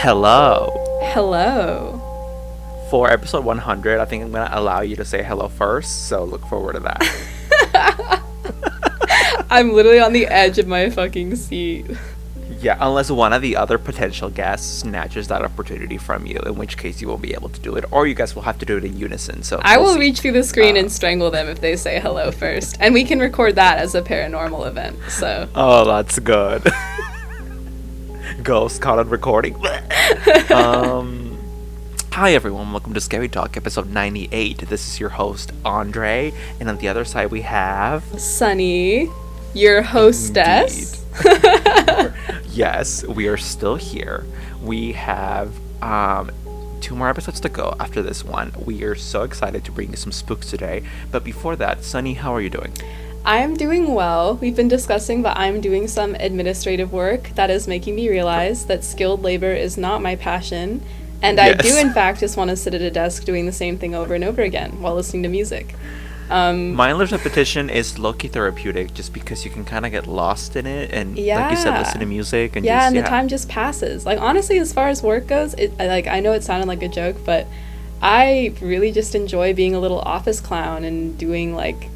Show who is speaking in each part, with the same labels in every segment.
Speaker 1: Hello.
Speaker 2: Hello.
Speaker 1: For episode 100, I think I'm going to allow you to say hello first, so look forward to that.
Speaker 2: I'm literally on the edge of my fucking seat.
Speaker 1: Yeah, unless one of the other potential guests snatches that opportunity from you, in which case you won't be able to do it, or you guys will have to do it in unison. So
Speaker 2: I
Speaker 1: we'll
Speaker 2: will
Speaker 1: see.
Speaker 2: reach through the screen and strangle them if they say hello first. And we can record that as a paranormal event, so.
Speaker 1: Oh, that's good. Ghost caught on recording. Hi everyone, welcome to Scary Talk, episode 98. This is your host, Andre, and on the other side we have...
Speaker 2: Sunny, your hostess.
Speaker 1: Yes, we are still here. We have 2 more episodes to go after this one. We are so excited to bring you some spooks today. But before that, Sunny, how are you doing?
Speaker 2: I am doing well. We've been discussing that I'm doing some administrative work that is making me realize that skilled labor is not my passion. And I do, in fact, just want to sit at a desk doing the same thing over and over again while listening to music.
Speaker 1: Mindless repetition is low-key therapeutic just because you can kind of get lost in it and, like you said, listen to music. And
Speaker 2: the time just passes. Like, honestly, as far as work goes, I know it sounded like a joke, but I really just enjoy being a little office clown and doing, making,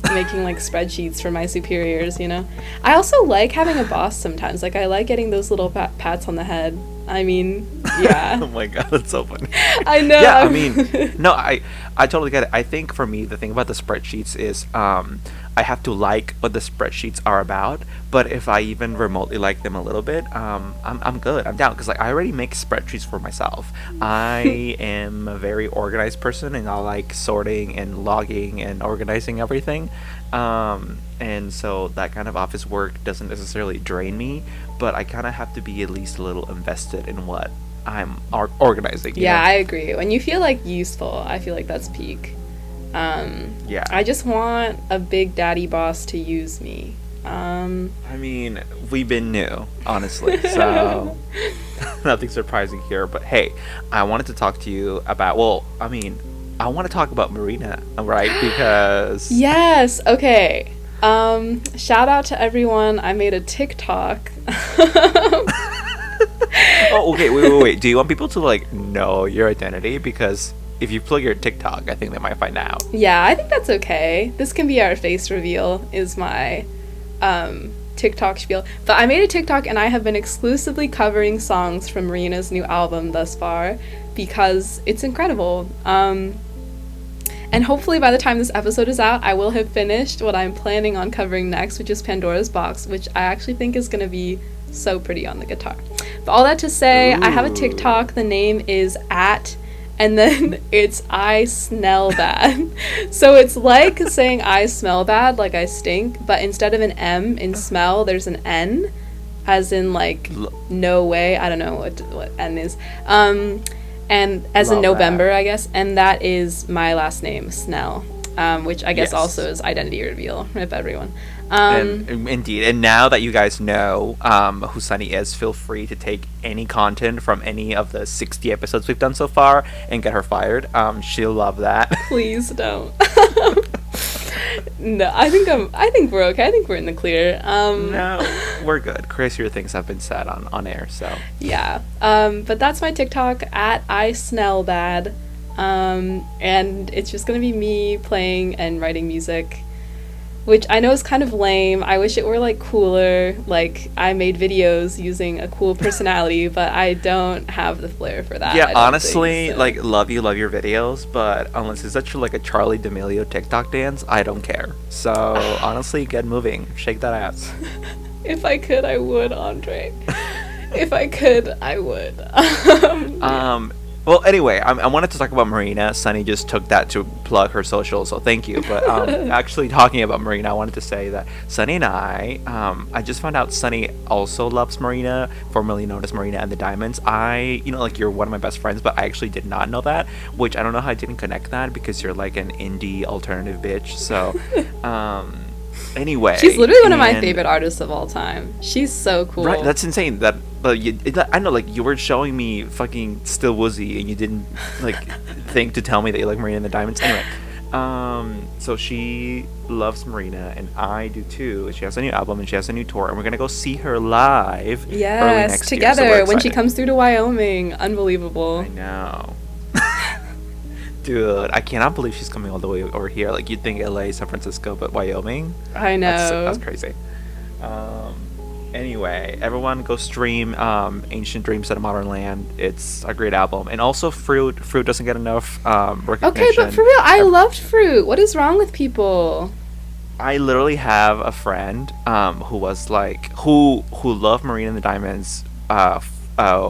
Speaker 2: spreadsheets for my superiors, you know? I also like having a boss sometimes. Like, I like getting those little pats on the head. I mean, yeah.
Speaker 1: Oh my god, that's so funny.
Speaker 2: I know.
Speaker 1: Yeah, I mean, no, I totally get it. I think for me, the thing about the spreadsheets is I have to like what the spreadsheets are about, but if I even remotely like them a little bit, I'm good. I'm down, because I already make spreadsheets for myself. I am a very organized person, and I like sorting and logging and organizing everything. And so that kind of office work doesn't necessarily drain me, but I kind of have to be at least a little invested in what I'm organizing.
Speaker 2: Yeah, I agree. When you feel useful, I feel like that's peak.
Speaker 1: Yeah.
Speaker 2: I just want a big daddy boss to use me.
Speaker 1: I mean, we've been new, honestly, so nothing surprising here. But hey, I wanted to talk to you about, I want to talk about Marina, right? Because...
Speaker 2: Yes, okay. Shout out to everyone. I made a TikTok.
Speaker 1: Oh, okay, wait. Do you want people to, know your identity? Because if you plug your TikTok, I think they might find out.
Speaker 2: Yeah, I think that's okay. This can be our face reveal, is my TikTok spiel. But I made a TikTok, and I have been exclusively covering songs from Marina's new album thus far, because it's incredible. And hopefully by the time this episode is out, I will have finished what I'm planning on covering next, which is Pandora's Box, which I actually think is going to be so pretty on the guitar. But all that to say, I have a TikTok. The name is and then it's I smell bad. So it's like saying I smell bad, like I stink, but instead of an M in smell, there's an N, as in no way. I don't know what N is. And as in November, I guess, and that is my last name, Snell, which I guess also is identity reveal. Rip everyone.
Speaker 1: Indeed, and now that you guys know who Sunny is, feel free to take any content from any of the 60 episodes we've done so far and get her fired. She'll love that.
Speaker 2: Please don't. No, I think we're okay. I think we're in the clear.
Speaker 1: No, we're good. Crazier things have been said on air, so.
Speaker 2: Yeah. But that's my TikTok, I smell bad. And it's just gonna be me playing and writing music, which I know is kind of lame. I wish it were cooler. I made videos using a cool personality, but I don't have the flair for that.
Speaker 1: Yeah, honestly, love your videos, but unless it's such a Charlie D'Amelio TikTok dance, I don't care. So honestly, get moving, shake that ass.
Speaker 2: If I could, I would, Andre. If I could, I would.
Speaker 1: Well, anyway, I wanted to talk about Marina. Sunny just took that to plug her social, so thank you. But actually talking about Marina, I wanted to say that Sunny and I just found out Sunny also loves Marina, formerly known as Marina and the Diamonds. You're one of my best friends, but I actually did not know that, which I don't know how I didn't connect that, because you're an indie alternative bitch. So, anyway.
Speaker 2: She's literally one of my favorite artists of all time. She's so cool.
Speaker 1: Right, that's insane. I know, you were showing me fucking Still Woozy, and you didn't think to tell me that you like Marina and the Diamonds. Anyway, So she loves Marina, and I do too. She has a new album and she has a new tour, and we're gonna go see her live early
Speaker 2: Yes,
Speaker 1: next year. So we're
Speaker 2: together when she
Speaker 1: excited.
Speaker 2: comes through to Wyoming.
Speaker 1: I
Speaker 2: Unbelievable.
Speaker 1: know. Dude, I cannot believe she's coming all the way over here. Like, you'd think LA, San Francisco, but Wyoming?
Speaker 2: I
Speaker 1: That's
Speaker 2: know.
Speaker 1: crazy. Um, anyway, everyone go stream Ancient Dreams at a Modern Land. It's a great album. And also Fruit. Fruit doesn't get enough
Speaker 2: Okay, but
Speaker 1: recognition.
Speaker 2: for real, I
Speaker 1: Ev-
Speaker 2: loved Fruit. What is wrong with people?
Speaker 1: I literally have a friend who was like who loved Marina and the Diamonds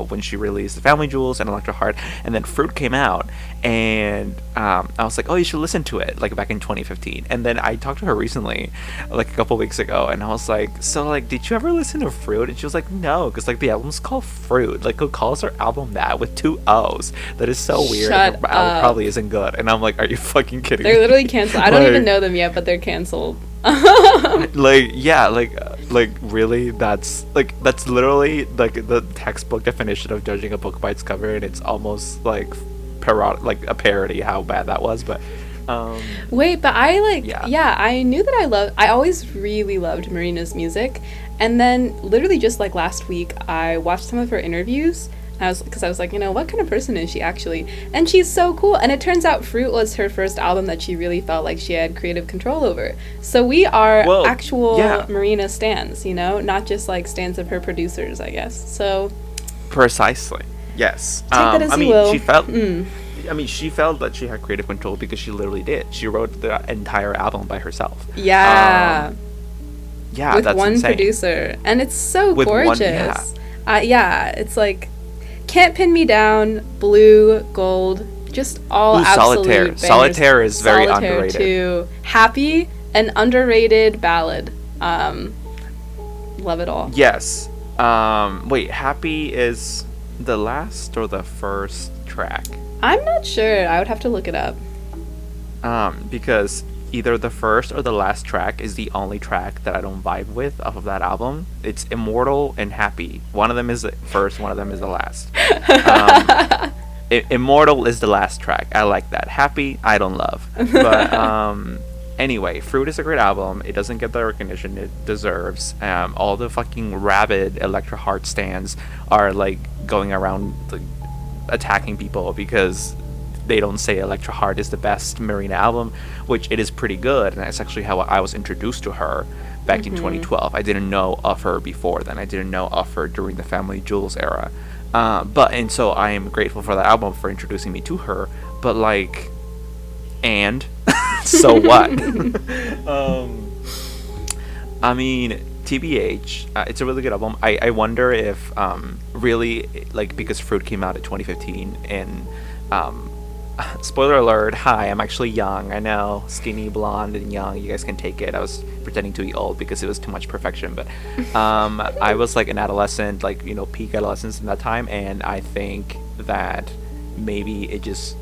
Speaker 1: when she released the Family Jewels and Electro Heart, and then Fruit came out, and I was like, oh, you should listen to it, like back in 2015. And then I talked to her recently, like a couple weeks ago, and I was like, so like, did you ever listen to Fruit? And she was like, no, because like the album's called Fruit. Like, who calls her album that with two O's? That is so weird. And
Speaker 2: Shut
Speaker 1: her album
Speaker 2: up.
Speaker 1: probably isn't good. And I'm like, are you fucking kidding
Speaker 2: They're
Speaker 1: me?
Speaker 2: literally canceled. I don't even
Speaker 1: Like,
Speaker 2: know them yet, but they're canceled.
Speaker 1: like yeah, like really, that's literally like the textbook definition of judging a book by its cover, and it's almost like like a parody how bad that was. But um
Speaker 2: Wait, but I like,
Speaker 1: yeah.
Speaker 2: yeah, I knew that I always really loved Marina's music. And then literally just like last week, I watched some of her interviews. Because I was like, what kind of person is she actually? And she's so cool. And it turns out Fruit was her first album that she really felt like she had creative control over. So we are
Speaker 1: Well,
Speaker 2: actual
Speaker 1: yeah,
Speaker 2: Marina stans, not just like stans of her producers, I guess. So
Speaker 1: precisely. Yes.
Speaker 2: take that as
Speaker 1: I
Speaker 2: you
Speaker 1: mean,
Speaker 2: will.
Speaker 1: she felt
Speaker 2: Mm.
Speaker 1: I mean, she felt that she had creative control because she literally did. She wrote the entire album by herself.
Speaker 2: Yeah.
Speaker 1: Yeah,
Speaker 2: With
Speaker 1: that's
Speaker 2: one
Speaker 1: insane.
Speaker 2: producer. And it's so
Speaker 1: With one,
Speaker 2: gorgeous.
Speaker 1: yeah.
Speaker 2: Yeah, it's like Can't Pin Me Down, Blue, Gold, just all
Speaker 1: Ooh,
Speaker 2: absolute
Speaker 1: Solitaire.
Speaker 2: bangers.
Speaker 1: Solitaire is very
Speaker 2: Solitaire
Speaker 1: underrated.
Speaker 2: too. Happy, an underrated ballad. Love it all.
Speaker 1: Yes. Wait, Happy is the last or the first track?
Speaker 2: I'm not sure. I would have to look it up.
Speaker 1: Because either the first or the last track is the only track that I don't vibe with off of that album. It's Immortal and Happy. One of them is the first, one of them is the last. Immortal is the last track. I like that. Happy, I don't love. But anyway, Fruit is a great album. It doesn't get the recognition it deserves. All the fucking rabid Electro Heart stands are like going around like, attacking people because they don't say Electro Heart is the best Marina album, which it is pretty good, and that's actually how I was introduced to her back in 2012. I didn't know of her before then. I didn't know of her during the Family Jewels era. And so I am grateful for that album for introducing me to her. But like, and so what? I mean, TBH, it's a really good album. I wonder if really like because Fruit came out in 2015 and spoiler alert, hi, I'm actually young. I know, skinny, blonde, and young. You guys can take it. I was pretending to be old because it was too much perfection. But I was like an adolescent, like, peak adolescence in that time. And I think that maybe it just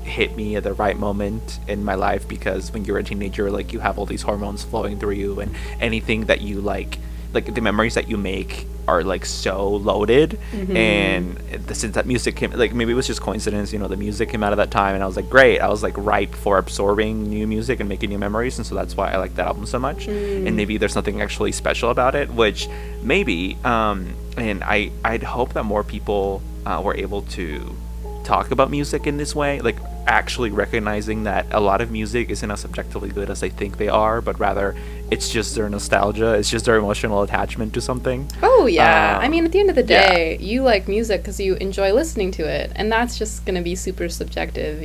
Speaker 1: hit me at the right moment in my life because when you're a teenager, like, you have all these hormones flowing through you. And anything that you like the memories that you make are like so loaded. And since that music came, like, maybe it was just coincidence, the music came out of that time and I was like, great, I was like ripe for absorbing new music and making new memories, and so that's why I like that album so much. And maybe there's something actually special about it, which maybe and I'd hope that more people were able to talk about music in this way, like actually recognizing that a lot of music isn't as subjectively good as they think they are, but rather it's just their nostalgia, it's just their emotional attachment to something.
Speaker 2: Oh, yeah. I mean, at the end of the
Speaker 1: yeah.
Speaker 2: day, you like music because you enjoy listening to it. And that's just going to be super subjective.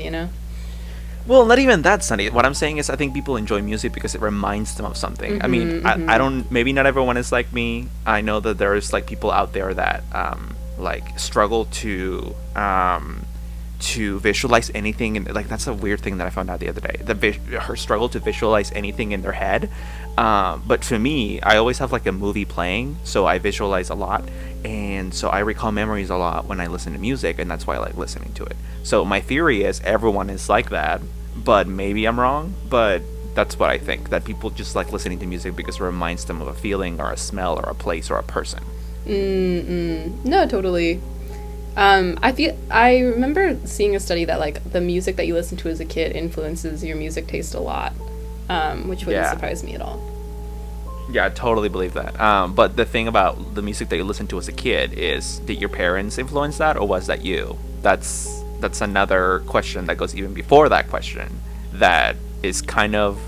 Speaker 1: Well, not even that, Sunny. What I'm saying is I think people enjoy music because it reminds them of something. I mean, I don't, maybe not everyone is like me. I know that there's like people out there that like struggle to visualize anything, and like that's a weird thing that I found out the other day. Her struggle to visualize anything in their head, but for me, I always have like a movie playing, so I visualize a lot, and so I recall memories a lot when I listen to music, and that's why I like listening to it. So my theory is everyone is like that, but maybe I'm wrong. But that's what I think, that people just like listening to music because it reminds them of a feeling or a smell or a place or a person.
Speaker 2: No, totally. I remember seeing a study that like the music that you listen to as a kid influences your music taste a lot, which wouldn't
Speaker 1: Yeah.
Speaker 2: surprise me at all.
Speaker 1: Yeah, I totally believe that. But the thing about the music that you listened to as a kid is, did your parents influence that, or was that you? That's another question that goes even before that question. That is kind of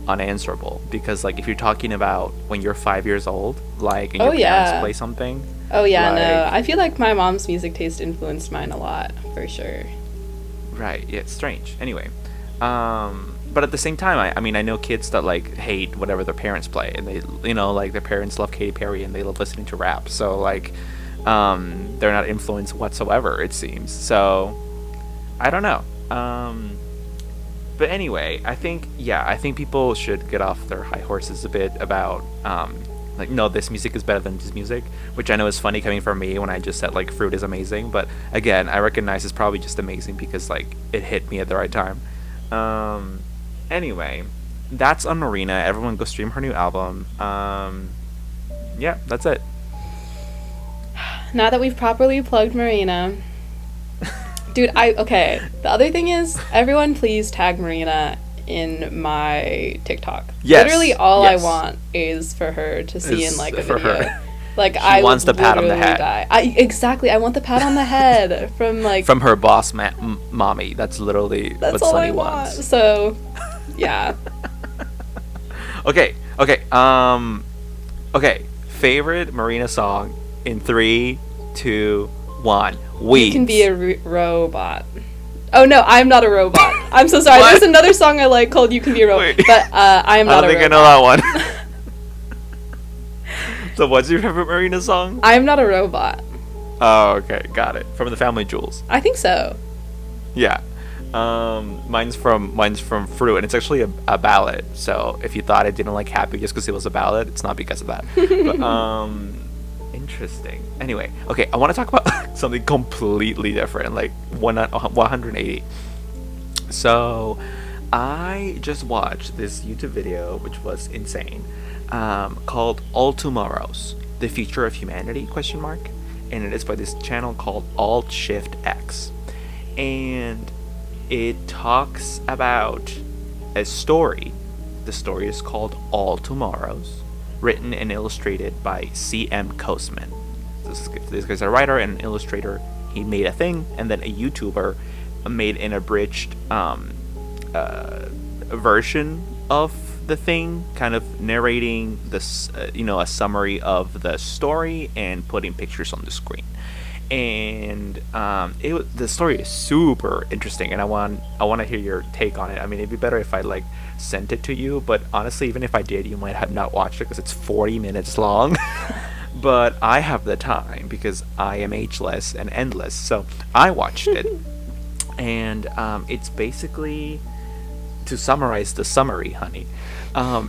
Speaker 1: unanswerable, because like if you're talking about when you're 5 years old, like, and
Speaker 2: Oh
Speaker 1: your parents
Speaker 2: yeah.
Speaker 1: play something,
Speaker 2: Oh yeah, no.
Speaker 1: like,
Speaker 2: I feel like my mom's music taste influenced mine a lot, for sure.
Speaker 1: right, yeah, it's strange. Anyway, but at the same time, I mean, I know kids that like hate whatever their parents play, and they, like their parents love Katy Perry and they love listening to rap. So like, they're not influenced whatsoever, it seems. So I don't know. But anyway, I think people should get off their high horses a bit about like, no, this music is better than this music, which I know is funny coming from me when I just said like fruit is amazing, but again, I recognize it's probably just amazing because like it hit me at the right time. Um, anyway, that's on Marina. Everyone go stream her new album. Yeah, that's it.
Speaker 2: Now that we've properly plugged Marina, dude, okay. The other thing is, everyone please tag Marina in my TikTok.
Speaker 1: Yes,
Speaker 2: Literally, all I
Speaker 1: yes,
Speaker 2: want is for her to see in
Speaker 1: is
Speaker 2: like a
Speaker 1: for
Speaker 2: video.
Speaker 1: her.
Speaker 2: Like
Speaker 1: She
Speaker 2: I would
Speaker 1: wants the pat on the
Speaker 2: literally
Speaker 1: head
Speaker 2: die. Exactly. I want the pat on the head from like.
Speaker 1: from her boss, mommy. That's literally
Speaker 2: That's
Speaker 1: what
Speaker 2: all
Speaker 1: Sunny
Speaker 2: I want.
Speaker 1: wants.
Speaker 2: So, yeah.
Speaker 1: Okay, okay, okay. Favorite Marina song in 3, 2, 1.
Speaker 2: You can be
Speaker 1: Weeds.
Speaker 2: a robot. Oh no, I'm not a robot. I'm so sorry.
Speaker 1: What?
Speaker 2: There's another song I like called "You Can Be a Robot,"
Speaker 1: Wait.
Speaker 2: but I am
Speaker 1: I
Speaker 2: not
Speaker 1: don't
Speaker 2: a
Speaker 1: think I know
Speaker 2: robot.
Speaker 1: that one. So, what's your favorite Marina song?
Speaker 2: I am not a robot.
Speaker 1: Oh, okay, got it. From the Family Jewels.
Speaker 2: I think so.
Speaker 1: Yeah. Mine's from Fruit, and it's actually a ballad. So if you thought I didn't like Happy just because it was a ballad, it's not because of that. But interesting. Anyway, okay, I want to talk about something completely different, like 180. So I just watched this YouTube video, which was insane, called "All Tomorrows: The Future of Humanity?" question mark, and it is by this channel called Alt Shift X, and it talks about a story. The story is called All Tomorrows, written and illustrated by C.M. Kosman. This guy's a writer and an illustrator. He made a thing, and then a YouTuber made an abridged version of the thing, kind of narrating this, a summary of the story and putting pictures on the screen. And the story is super interesting, and I want to hear your take on it. I mean, it'd be better if I like sent it to you, but honestly, even if I did, you might have not watched it because it's 40 minutes long. But I have the time because I am ageless and endless, so I watched it. And it's basically, to summarize the summary, honey,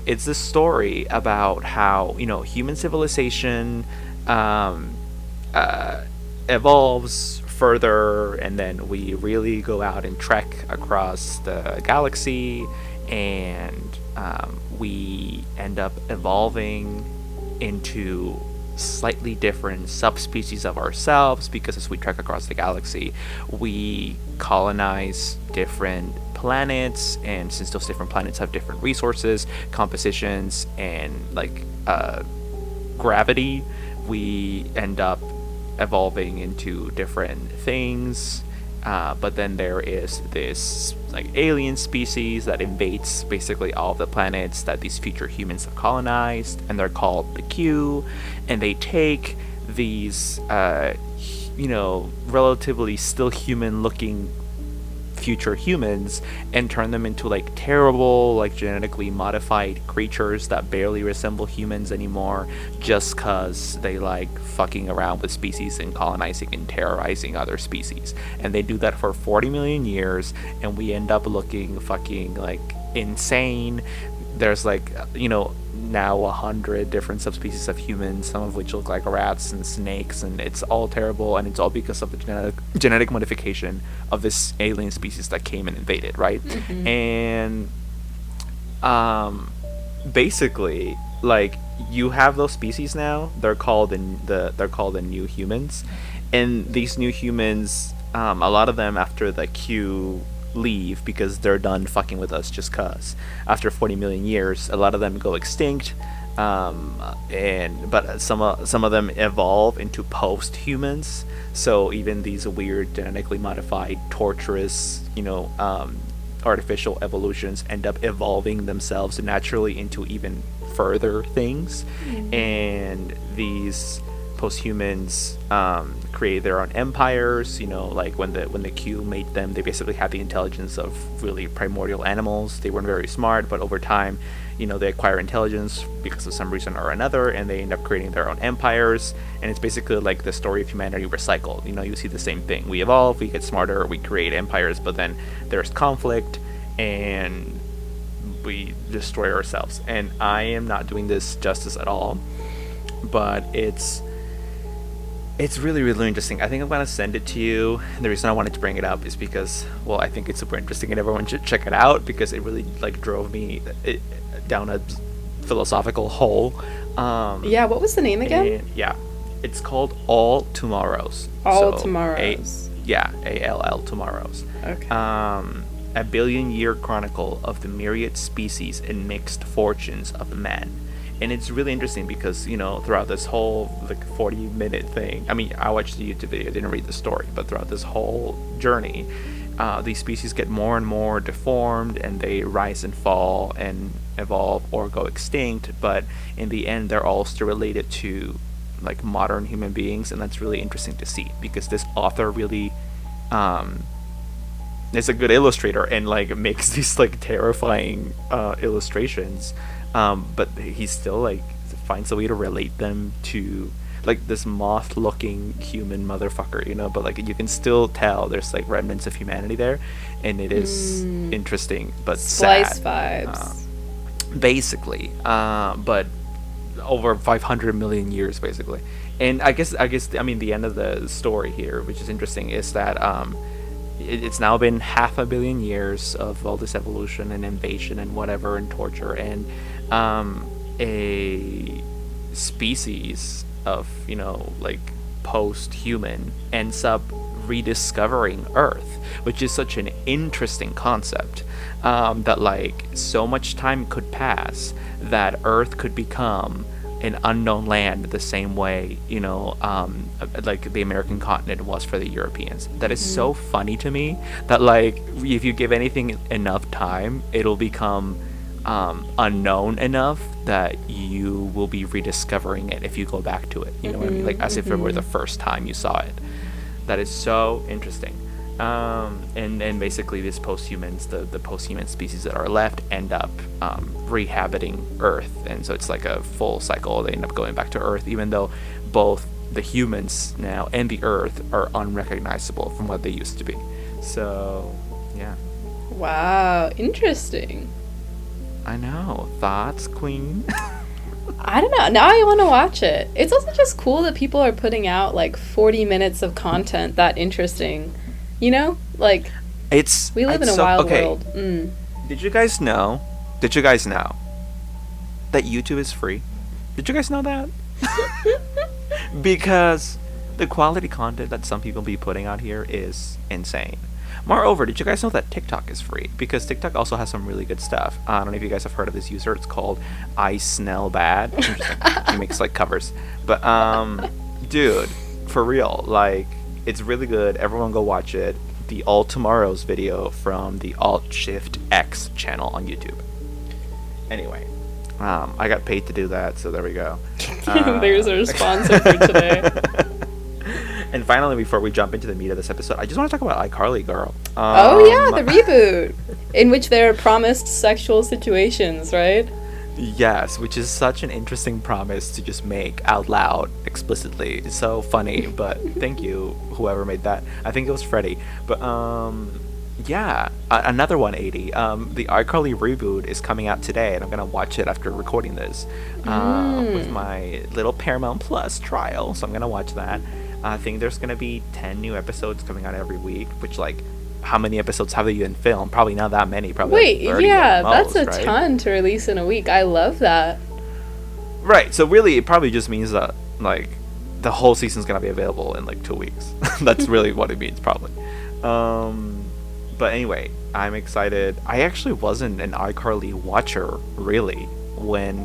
Speaker 1: it's this story about how human civilization um, uh, evolves further, and then we really go out and trek across the galaxy, and we end up evolving into slightly different subspecies of ourselves, because as we trek across the galaxy, we colonize different planets, and since those different planets have different resources, compositions, and like gravity, we end up evolving into different things. But then there is this like alien species that invades basically all of the planets that these future humans have colonized, and they're called the Q, and they take these relatively still human looking future humans and turn them into like terrible, like genetically modified creatures that barely resemble humans anymore, just cause they like fucking around with species and colonizing and terrorizing other species. And they do that for 40 million years, and we end up looking fucking like insane. There's like now 100 different subspecies of humans, some of which look like rats and snakes, and it's all terrible, and it's all because of the genetic modification of this alien species that came and invaded, right?
Speaker 2: Mm-hmm.
Speaker 1: And basically, like, you have those species now. They're called the new humans, And these new humans, a lot of them after the Q leave because they're done fucking with us just cause. After 40 million years, a lot of them go extinct. And but some of them evolve into post-humans. So even these weird genetically modified, torturous, artificial evolutions end up evolving themselves naturally into even further things. And these posthumans create their own empires. Like when the Q made them, they basically had the intelligence of really primordial animals. They weren't very smart, but over time, they acquire intelligence because of some reason or another, and they end up creating their own empires. And it's basically like the story of humanity recycled. You see the same thing. We evolve, we get smarter, we create empires, but then there's conflict and we destroy ourselves. And I am not doing this justice at all, but it's really, really interesting. I think I'm going to send it to you. The reason I wanted to bring it up is because, well, I think it's super interesting and everyone should check it out because it really, drove me down a philosophical hole.
Speaker 2: Yeah, what was the name again?
Speaker 1: Yeah, it's called All Tomorrows.
Speaker 2: Tomorrows.
Speaker 1: ALL Tomorrows.
Speaker 2: Okay.
Speaker 1: A billion-year chronicle of the myriad species and mixed fortunes of man. And it's really interesting because, throughout this whole 40-minute thing, I mean, I watched the YouTube video, I didn't read the story, but throughout this whole journey, these species get more and more deformed and they rise and fall and evolve or go extinct, but in the end, they're all still related to modern human beings. And that's really interesting to see because this author really is a good illustrator and makes these terrifying illustrations. But he still finds a way to relate them to this moth-looking human motherfucker, but you can still tell there's remnants of humanity there, and it is interesting but
Speaker 2: Slice
Speaker 1: sad.
Speaker 2: vibes.
Speaker 1: Basically, but over 500 million years basically. And I guess I mean the end of the story here, which is interesting, is that it's now been 500 million years of all this evolution and invasion and whatever and torture, and a species of post-human ends up rediscovering Earth, which is such an interesting concept, that so much time could pass that Earth could become an unknown land the same way the American continent was for the Europeans. That is so funny to me that if you give anything enough time, it'll become unknown enough that you will be rediscovering it if you go back to it. You know what I mean? As if it were the first time you saw it. That is so interesting. And basically these posthumans, the posthuman species that are left, end up rehabiting Earth, and so it's a full cycle. They end up going back to Earth, even though both the humans now and the Earth are unrecognizable from what they used to be. So, yeah.
Speaker 2: Wow, interesting.
Speaker 1: I know. Thoughts, Queen?
Speaker 2: I don't know. Now I want to watch it. It's also just cool that people are putting out 40 minutes of content that interesting. We live in a wild world.
Speaker 1: Did you guys know that YouTube is free? Did you guys know that? Because the quality content that some people be putting out here is insane. Moreover, did you guys know that TikTok is free? Because TikTok also has some really good stuff. I don't know if you guys have heard of this user. It's called I Snell Bad. Interesting. He makes covers. But dude, for real, it's really good. Everyone go watch it. The All Tomorrows video from the Alt Shift X channel on YouTube. Anyway, I got paid to do that, so there we go.
Speaker 2: There's a sponsor for today.
Speaker 1: And finally, before we jump into the meat of this episode, I just want to talk about iCarly, girl.
Speaker 2: Oh yeah, the reboot, in which there are promised sexual situations, right?
Speaker 1: Yes, which is such an interesting promise to just make out loud, explicitly. It's so funny, but thank you, whoever made that. I think it was Freddie. But, yeah, another 180. The iCarly reboot is coming out today, and I'm going to watch it after recording this with my little Paramount Plus trial, so I'm going to watch that. I think there's going to be 10 new episodes coming out every week, which, how many episodes have they even filmed? Probably not that many. Probably 30
Speaker 2: yeah,
Speaker 1: at most,
Speaker 2: that's a ton to release in a week. I love that.
Speaker 1: Right. So really, it probably just means that the whole season's gonna be available in like 2 weeks. That's really what it means, probably. Um, but anyway, I'm excited. I actually wasn't an iCarly watcher really when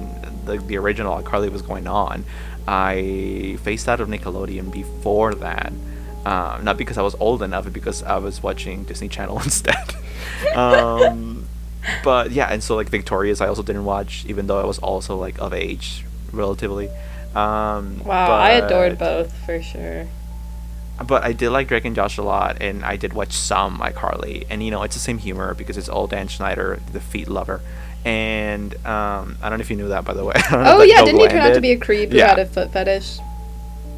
Speaker 1: the original iCarly was going on. I phased out of Nickelodeon before that. Not because I was old enough, but because I was watching Disney Channel instead. um, but yeah, and so like Victorious, I also didn't watch, even though I was also like of age, relatively.
Speaker 2: Wow, I adored both for sure.
Speaker 1: But I did like Drake and Josh a lot, and I did watch some iCarly, and it's the same humor because it's all Dan Schneider, the feet lover, and I don't know if you knew that, by the way. I don't know
Speaker 2: Oh
Speaker 1: if
Speaker 2: yeah,
Speaker 1: that
Speaker 2: didn't he turn out to
Speaker 1: landed.
Speaker 2: be a creep who
Speaker 1: Yeah,
Speaker 2: had a foot fetish?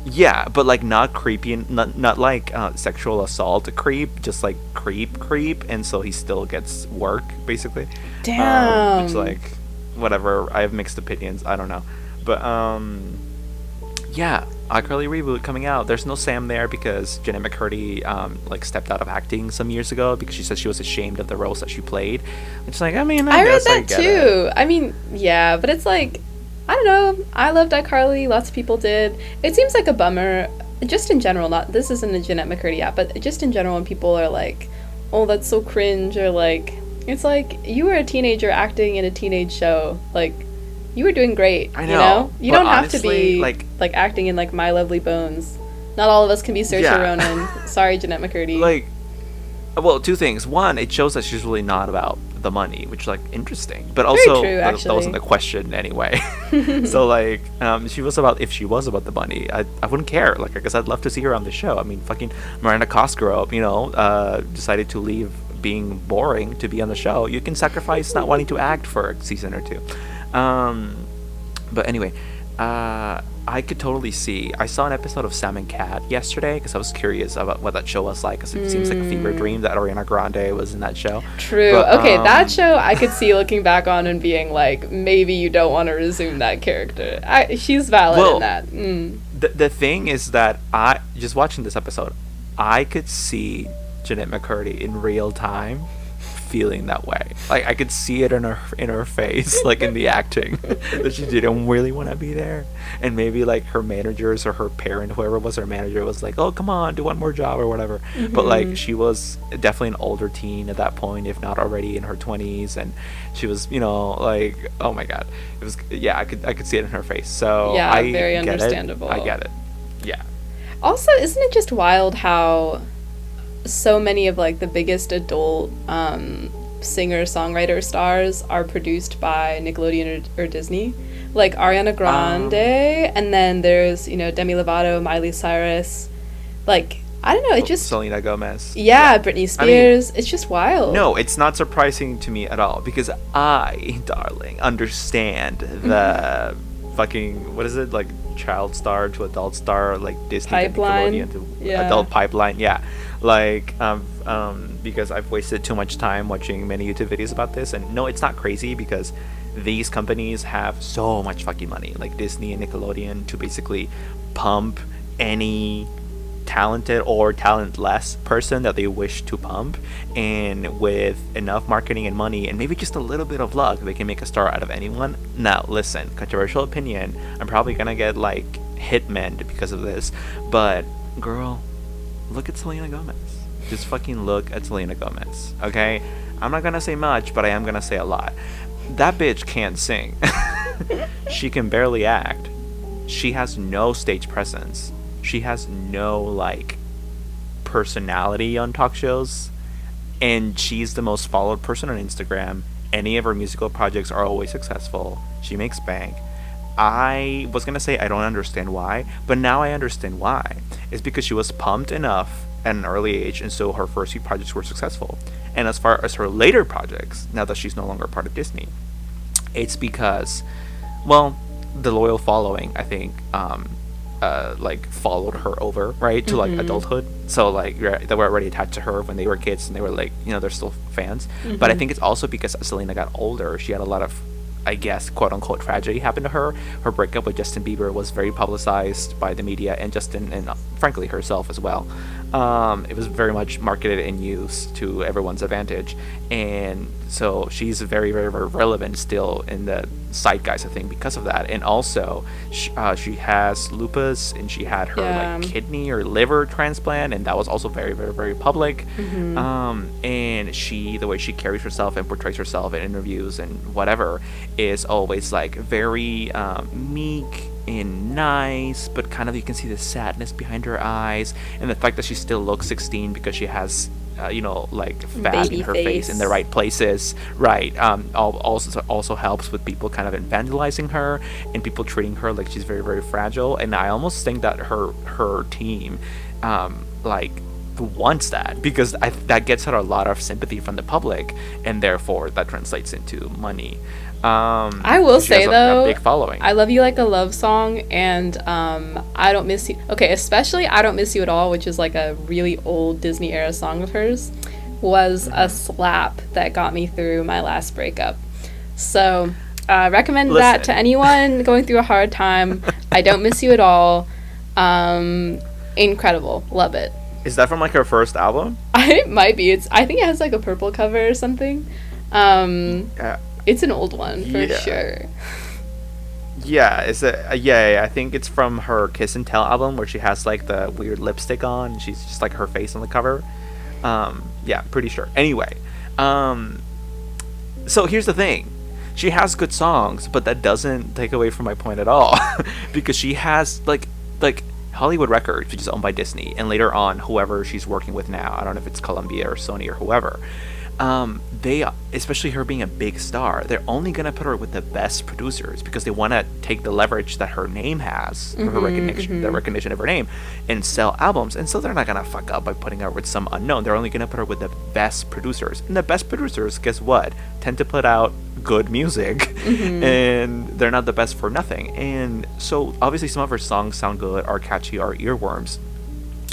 Speaker 1: yeah, but like not creepy, and not like sexual assault creep, just like creep, and so he still gets work basically. Which
Speaker 2: Damn.
Speaker 1: like whatever. I have mixed opinions. I don't know, but yeah, iCarly reboot coming out. There's no Sam there because Jenna McCurdy like stepped out of acting some years ago because she said she was ashamed of the roles that she played. It's like, I mean, I
Speaker 2: I read
Speaker 1: guess I
Speaker 2: that
Speaker 1: get it.
Speaker 2: too. I mean, yeah, but it's like, I don't know. I loved iCarly. Lots of people did. It seems like a bummer, just in general. Not this isn't a Jeanette McCurdy app, but just in general, when people are like, "Oh, that's so cringe," or like, it's like you were a teenager acting in a teenage show. Like, you were doing great.
Speaker 1: I
Speaker 2: You
Speaker 1: know,
Speaker 2: know, you
Speaker 1: but
Speaker 2: don't have to
Speaker 1: honestly,
Speaker 2: be
Speaker 1: like,
Speaker 2: like acting in like My Lovely Bones. Not all of us can be Saoirse
Speaker 1: yeah,
Speaker 2: Ronan. Sorry, Jeanette McCurdy.
Speaker 1: like, well, two things. One, it shows that she's really not about the money, which is like interesting, but
Speaker 2: Very
Speaker 1: also
Speaker 2: true,
Speaker 1: that wasn't
Speaker 2: actually.
Speaker 1: the question anyway. So like, she was about if she was about the money, I wouldn't care. Like, I guess I'd love to see her on the show. I mean, fucking Miranda Cosgrove, decided to leave being boring to be on the show. You can sacrifice not wanting to act for a season or two. Um, but anyway, I could totally see. I saw an episode of Sam and Cat yesterday because I was curious about what that show was like. Because it seems like a fever dream that Ariana Grande was in that show.
Speaker 2: True.
Speaker 1: But
Speaker 2: Okay, that show I could see looking back on and being like, maybe you don't want to resume that character. She's valid in
Speaker 1: well,
Speaker 2: that. Mm.
Speaker 1: the thing is that I just watching this episode, I could see Jeanette McCurdy in real time feeling that way. Like I could see it in her face, like in the acting, that she didn't really want to be there, and maybe like her managers or her parent, whoever was her manager, was like, "Oh, come on, do one more job or whatever." But like she was definitely an older teen at that point, if not already in her 20s, and she was, like, oh my god, it was, yeah, I could see it in her face. So
Speaker 2: Yeah,
Speaker 1: I
Speaker 2: very
Speaker 1: get
Speaker 2: understandable.
Speaker 1: it. I get it. Yeah.
Speaker 2: Also, isn't it just wild how so many of like the biggest adult singer songwriter stars are produced by Nickelodeon or Disney? Like Ariana Grande, and then there's Demi Lovato, Miley Cyrus. Like, I don't know, it just,
Speaker 1: Selena Gomez.
Speaker 2: yeah, Britney
Speaker 1: I mean,
Speaker 2: Spears. It's just wild.
Speaker 1: no, it's not surprising to me at all because I, darling, understand the fucking, what is it, like child star to adult star, like Disney
Speaker 2: Pipeline.
Speaker 1: to Nickelodeon to
Speaker 2: Yeah.
Speaker 1: adult pipeline. Yeah, like because I've wasted too much time watching many YouTube videos about this, and no, it's not crazy because these companies have so much fucking money, like Disney and Nickelodeon, to basically pump any talented or talentless person that they wish to pump, and with enough marketing and money and maybe just a little bit of luck, they can make a star out of anyone. Now listen, controversial opinion, I'm probably gonna get like hitmen because of this, but girl, look at Selena Gomez. Just fucking look at Selena Gomez, okay? I'm not gonna say much, but I am gonna say a lot. That bitch can't sing. She can barely act. She has no stage presence. She has no like personality on talk shows, and she's the most followed person on Instagram. Any of her musical projects are always successful. She makes bank. I was gonna say I don't understand why, but now I understand why. It's because she was pumped enough at an early age, and so her first few projects were successful. And as far as her later projects, now that she's no longer part of Disney, it's because, well, the loyal following, I think, like followed her over, right, to like adulthood. So like they were already attached to her when they were kids, and they were like, they're still fans. But I think it's also because as Selena got older, she had a lot of, I guess, quote unquote tragedy happened to her. Her breakup with Justin Bieber was very publicized by the media, and Justin, and frankly herself as well. It was very much marketed and used to everyone's advantage, and so she's very, very, very relevant still in the zeitgeist, I think, because of that. And also, she has lupus, and she had her
Speaker 2: Yeah.
Speaker 1: like kidney or liver transplant, and that was also very, very, very public. And the way she carries herself and portrays herself in interviews and whatever, is always like very meek and nice, but kind of you can see the sadness behind her eyes, and the fact that she still looks 16 because she has like fat
Speaker 2: Baby
Speaker 1: in her face in the
Speaker 2: face.
Speaker 1: right places, right? Also helps with people kind of vandalizing her and people treating her like she's very, very fragile. And I almost think that her team like wants that, because that gets her a lot of sympathy from the public, and therefore that translates into money.
Speaker 2: I will
Speaker 1: She has
Speaker 2: say
Speaker 1: a
Speaker 2: though,
Speaker 1: big following.
Speaker 2: I Love You Like a Love Song and I Don't Miss You. Okay, especially I Don't Miss You at All, which is like a really old Disney era song of hers, was a slap that got me through my last breakup. So, recommend that to
Speaker 1: Listen.
Speaker 2: anyone going through a hard time. I Don't Miss You at All. Incredible. Love it.
Speaker 1: Is that from like her first album?
Speaker 2: It might be. I think it has like a purple cover or something.
Speaker 1: Yeah.
Speaker 2: It's an old one for
Speaker 1: Yeah.
Speaker 2: sure.
Speaker 1: Yeah, is it? Yeah, I think it's from her Kiss and Tell album, where she has like the weird lipstick on, and she's just like her face on the cover. Yeah, pretty sure. Anyway, so here's the thing: she has good songs, but that doesn't take away from my point at all, because she has like Hollywood Records, which is owned by Disney, and later on whoever she's working with now, I don't know if it's Columbia or Sony or whoever. They, especially her being a big star, they're only gonna put her with the best producers, because they want to take the leverage that her name has, or her recognition, the recognition of her name, and sell albums. And so they're not gonna fuck up by putting her with some unknown. They're only gonna put her with the best producers, and the best producers, guess what, tend to put out good music, and they're not the best for nothing. And so obviously some of her songs sound good, are catchy, are earworms,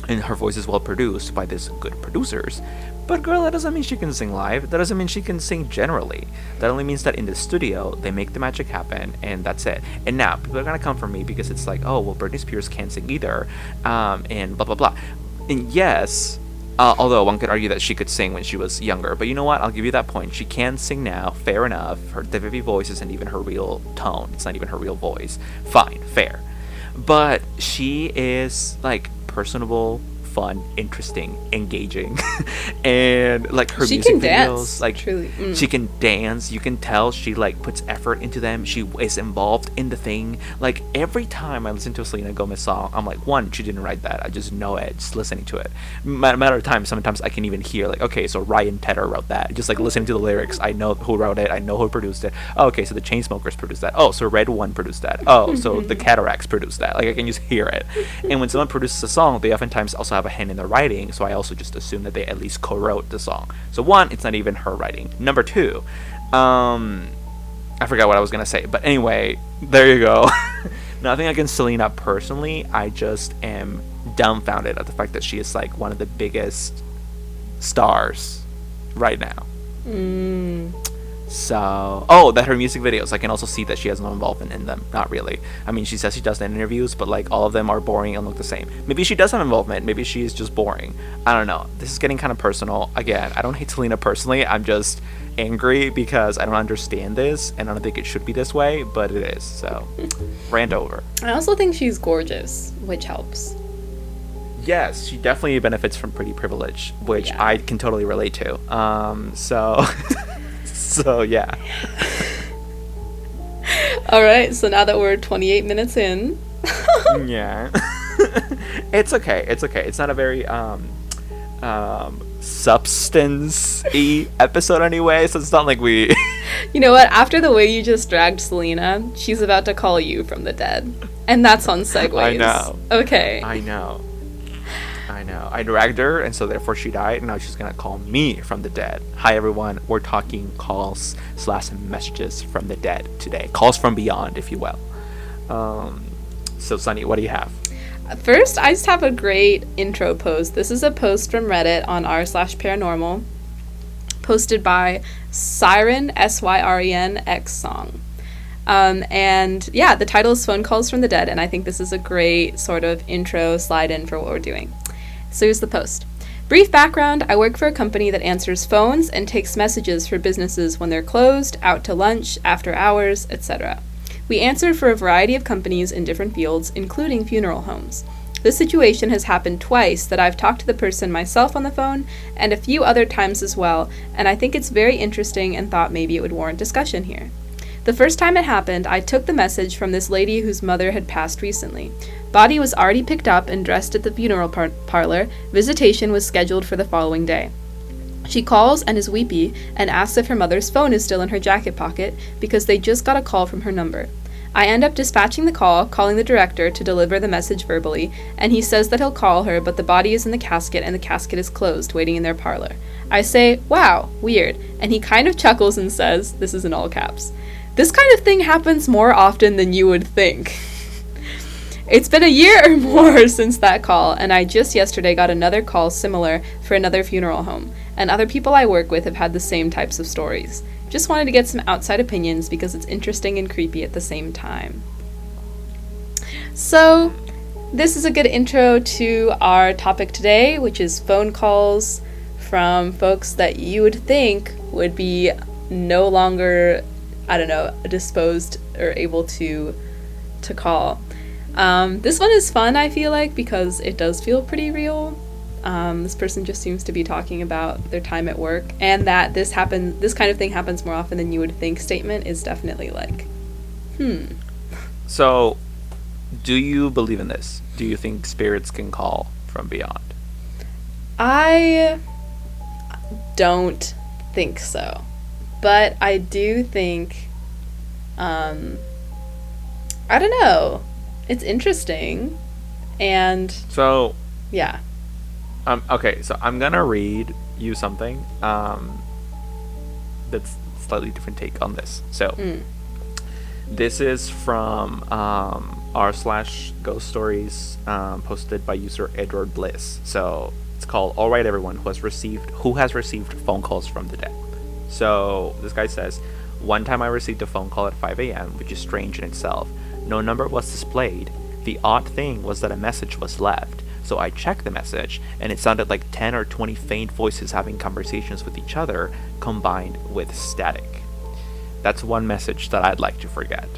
Speaker 1: and her voice is well produced by these good producers. But girl, that doesn't mean she can sing live. That doesn't mean she can sing generally. That only means that in the studio, they make the magic happen, and that's it. And now, people are gonna come for me because it's like, oh, well, Britney Spears can't sing either, and blah, blah, blah. And yes, although one could argue that she could sing when she was younger, but you know what? I'll give you that point. She can sing now, fair enough. The baby voice isn't even her real tone. It's not even her real voice. Fine, fair. But she is, like, personable, fun, interesting, engaging, and like her
Speaker 2: She
Speaker 1: music
Speaker 2: can
Speaker 1: videos,
Speaker 2: dance,
Speaker 1: like
Speaker 2: truly.
Speaker 1: she can dance. You can tell she like puts effort into them. She is involved in the thing. Like every time I listen to a Selena Gomez song, I'm like, one, she didn't write that. I just know it just listening to it. Matter of time, sometimes I can even hear like, okay, so Ryan Tedder wrote that. Just like listening to the lyrics, I know who wrote it. I know who produced it. Oh, okay, so the Chainsmokers produced that. Oh, so Red One produced that. Oh, so the Cataracts produced that. Like I can just hear it. And when someone produces a song, they oftentimes also have a hand in the writing, so I also just assume that they at least co-wrote the song. So one, it's not even her writing. Number two, I forgot what I was gonna say, but anyway, there you go. Nothing against Selena personally, I just am dumbfounded at the fact that she is like one of the biggest stars right now. So, that her music videos, I can also see that she has no involvement in them. Not really. I mean, she says she does that in interviews, but like all of them are boring and look the same. Maybe she does have involvement. Maybe she's just boring. I don't know. This is getting kind of personal. Again, I don't hate Selena personally. I'm just angry because I don't understand this, and I don't think it should be this way, but it is. So, rant over.
Speaker 2: I also think she's gorgeous, which helps.
Speaker 1: Yes, she definitely benefits from pretty privilege, which
Speaker 2: Yeah.
Speaker 1: I can totally relate to. So, so yeah.
Speaker 2: All right, so now that we're 28 minutes in,
Speaker 1: Yeah. It's okay. It's okay. It's not a very substance-y episode anyway, so it's not like we
Speaker 2: you know what? After the way you just dragged Selena, she's about to call you from the dead. And that's on segues.
Speaker 1: I know.
Speaker 2: Okay.
Speaker 1: I know. I dragged her, and so therefore she died, and now she's gonna call me from the dead. Hi everyone, we're talking calls / messages from the dead today. Calls from beyond, if you will. So Sunny, what do you have?
Speaker 2: First, I just have a great intro post. This is a post from Reddit on r/paranormal, posted by Syren, Syren X Song. And yeah, the title is Phone Calls from the Dead, and I think this is a great sort of intro slide in for what we're doing. So here's the post. Brief background, I work for a company that answers phones and takes messages for businesses when they're closed, out to lunch, after hours, etc. We answer for a variety of companies in different fields, including funeral homes. This situation has happened twice that I've talked to the person myself on the phone, and a few other times as well, and I think it's very interesting and thought maybe it would warrant discussion here. The first time it happened, I took the message from this lady whose mother had passed recently. Body was already picked up and dressed at the funeral parlor. Visitation was scheduled for the following day. She calls and is weepy and asks if her mother's phone is still in her jacket pocket because they just got a call from her number. I end up dispatching the call, calling the director to deliver the message verbally, and he says that he'll call her, but the body is in the casket and the casket is closed, waiting in their parlor. I say, wow, weird, and he kind of chuckles and says, this is in all caps, "This kind of thing happens more often than you would think." It's been a year or more since that call, and I just yesterday got another call similar for another funeral home, and other people I work with have had the same types of stories. Just wanted to get some outside opinions because it's interesting and creepy at the same time. So, this is a good intro to our topic today, which is phone calls from folks that you would think would be no longer, disposed or able to call. This one is fun, I feel like, because it does feel pretty real. This person just seems to be talking about their time at work, and that this kind of thing happens more often than you would think statement is definitely like,
Speaker 1: So, do you believe in this? Do you think spirits can call from beyond?
Speaker 2: I don't think so. But I do think, I don't know, it's interesting, and...
Speaker 1: So...
Speaker 2: Yeah.
Speaker 1: Okay, so I'm gonna read you something, that's slightly different take on this. So, this is from, r/ghost stories, posted by user Edward Bliss. So, it's called "All Right Everyone Who has received phone calls from the dead." So this guy says, "One time I received a phone call at 5 a.m., which is strange in itself. No number was displayed. The odd thing was that a message was left. So I checked the message, and it sounded like 10 or 20 faint voices having conversations with each other, combined with static. That's one message that I'd like to forget.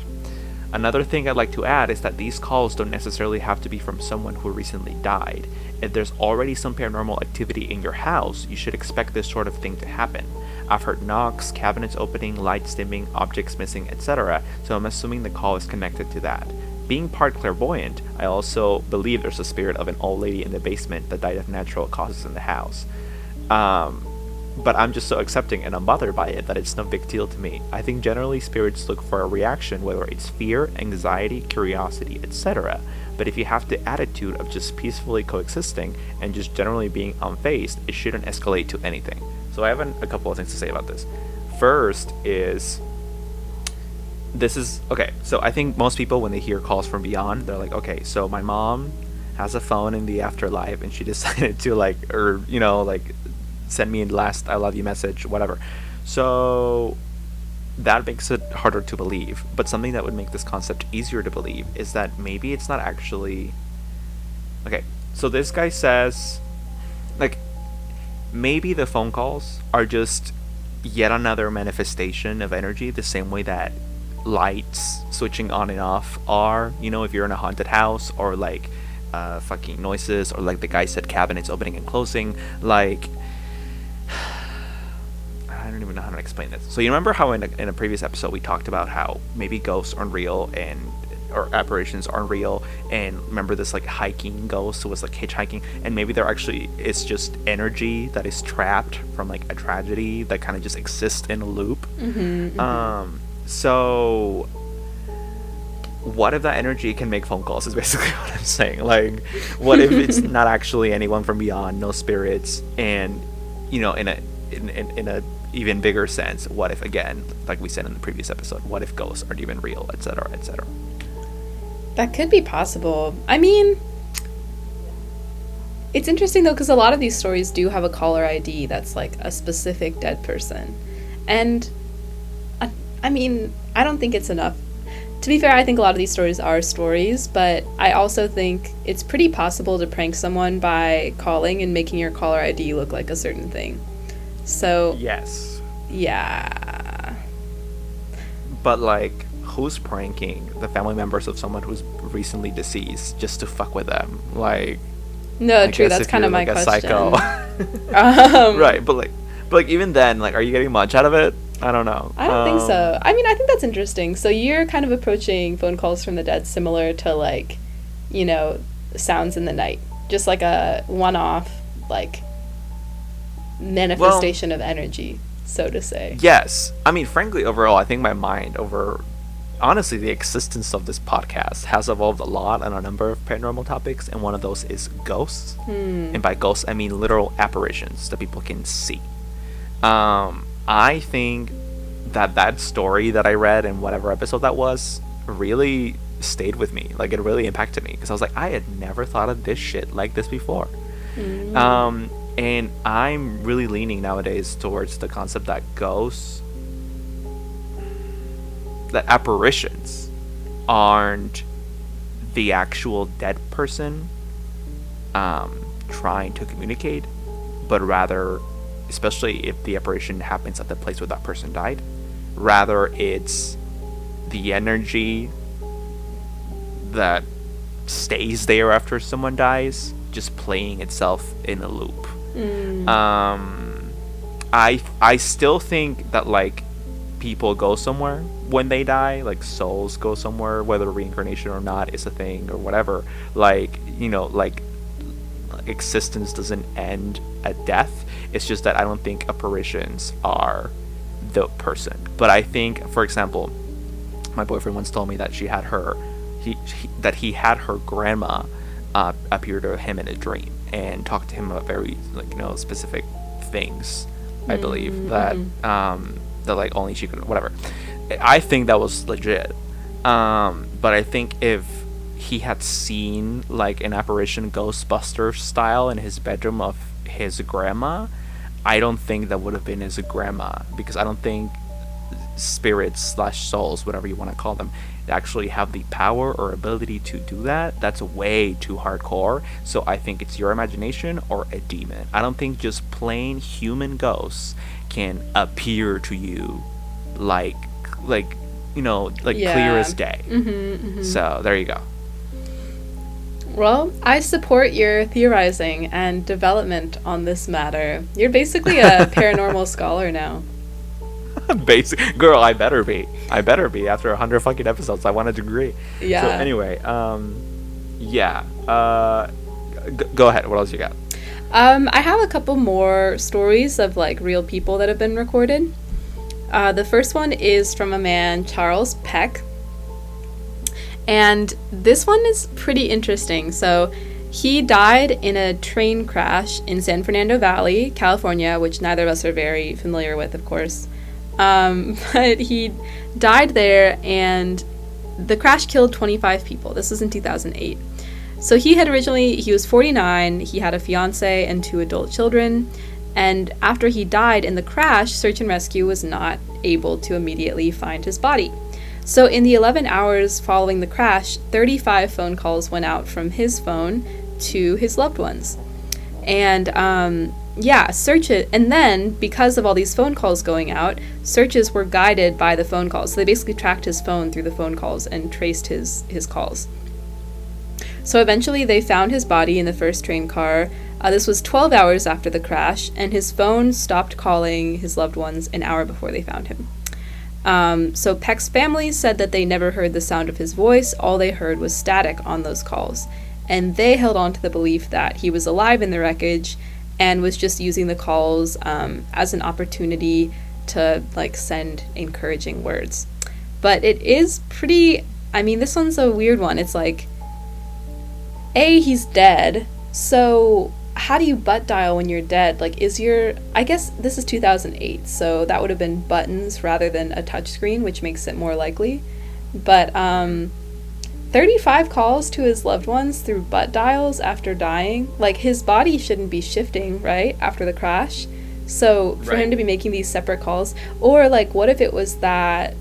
Speaker 1: Another thing I'd like to add is that these calls don't necessarily have to be from someone who recently died. If there's already some paranormal activity in your house, you should expect this sort of thing to happen. I've heard knocks, cabinets opening, lights dimming, objects missing, etc., so I'm assuming the call is connected to that. Being part clairvoyant, I also believe there's a spirit of an old lady in the basement that died of natural causes in the house. But I'm just so accepting and unbothered by it that it's no big deal to me. I think generally spirits look for a reaction, whether it's fear, anxiety, curiosity, etc. But if you have the attitude of just peacefully coexisting and just generally being unfazed, it shouldn't escalate to anything." So I have a couple of things to say about this. First is, okay, so I think most people, when they hear calls from beyond, they're like, okay, so my mom has a phone in the afterlife and she decided to send me a last I love you message, whatever. So that makes it harder to believe. But something that would make this concept easier to believe is that maybe it's not actually... Okay, so this guy says, maybe the phone calls are just yet another manifestation of energy, the same way that lights switching on and off are, if you're in a haunted house, or fucking noises, or like the guy said, cabinets opening and closing, I don't even know how to explain this. So you remember how in a previous episode we talked about how maybe ghosts aren't real or apparitions aren't real, and remember this hiking ghost who was hitchhiking, and maybe there actually is just energy that is trapped from a tragedy that kind of just exists in a loop. So what if that energy can make phone calls is basically what I'm saying. What if it's not actually anyone from beyond, no spirits, and in a even bigger sense, what if, again, like we said in the previous episode, what if ghosts aren't even real, etc., etc.?
Speaker 2: That could be possible. I mean, it's interesting though, because a lot of these stories do have a caller ID that's a specific dead person. And I mean, I don't think it's enough. To be fair, I think a lot of these stories are stories, but I also think it's pretty possible to prank someone by calling and making your caller ID look like a certain thing. So,
Speaker 1: Yes.
Speaker 2: yeah.
Speaker 1: But like, who's pranking the family members of someone who's recently deceased just to fuck with them? Like,
Speaker 2: No,
Speaker 1: I
Speaker 2: true,
Speaker 1: guess
Speaker 2: that's
Speaker 1: if
Speaker 2: kind
Speaker 1: you're
Speaker 2: of my
Speaker 1: like a
Speaker 2: question.
Speaker 1: psycho. Right, but like even then, like, are you getting much out of it? I don't know.
Speaker 2: I don't think so. I mean, I think that's interesting. So you're kind of approaching phone calls from the dead similar to, like, you know, sounds in the night. Just like a one-off, like, manifestation of energy, so to say.
Speaker 1: Yes. I mean, frankly, overall, I think my mind over, honestly, the existence of this podcast has evolved a lot on a number of paranormal topics, and one of those is ghosts. And by ghosts, I mean literal apparitions that people can see. I think that story that I read in whatever episode that was really stayed with me. Like, it really impacted me because I was like, I had never thought of this shit like this before. And I'm really leaning nowadays towards the concept that ghosts, that apparitions aren't the actual dead person trying to communicate, but rather, especially if the apparition happens at the place where that person died, rather it's the energy that stays there after someone dies, just playing itself in a loop. I still think that, like, people go somewhere when they die, like souls go somewhere, whether reincarnation or not is a thing or whatever. Like, you know, like, existence doesn't end at death. It's just that I don't think apparitions are the person. But I think, for example, my boyfriend once told me that he had her grandma appear to him in a dream and talk to him about very, like, you know, specific things. I believe that that, like, only she could, whatever. I think that was legit. But I think if he had seen, like, an apparition Ghostbuster style in his bedroom of his grandma, I don't think that would have been his grandma, because I don't think spirits / souls, whatever you want to call them, actually have the power or ability to do that. That's way too hardcore. So I think it's your imagination or a demon. I don't think just plain human ghosts can appear to you like you know, like, clear as day. So there you go.
Speaker 2: Well, I support your theorizing and development on this matter. You're basically a paranormal scholar now.
Speaker 1: Basic girl, I better be after 100 fucking episodes. I want a degree.
Speaker 2: Yeah.
Speaker 1: So anyway, yeah, go ahead, what else you got?
Speaker 2: I have a couple more stories of, like, real people that have been recorded. The first one is from a man, Charles Peck, and this one is pretty interesting. So he died in a train crash in San Fernando Valley, California, which neither of us are very familiar with, of course. But he died there, and the crash killed 25 people. This was in 2008. So he was 49, he had a fiance and 2 adult children, and after he died in the crash, search and rescue was not able to immediately find his body. So in the 11 hours following the crash, 35 phone calls went out from his phone to his loved ones. And and then, because of all these phone calls going out, searches were guided by the phone calls. So they basically tracked his phone through the phone calls and traced his calls. So eventually they found his body in the first train car. This was 12 hours after the crash, and his phone stopped calling his loved ones an hour before they found him. So Peck's family said that they never heard the sound of his voice. All they heard was static on those calls. And they held on to the belief that he was alive in the wreckage and was just using the calls as an opportunity to, like, send encouraging words. But it is pretty, I mean, this one's a weird one. It's like, he's dead, so how do you butt dial when you're dead? Like, I guess this is 2008, so that would have been buttons rather than a touchscreen, which makes it more likely. But 35 calls to his loved ones through butt dials after dying. Like, his body shouldn't be shifting, right, after the crash. So for him to be making these separate calls, or, like, what if it was that,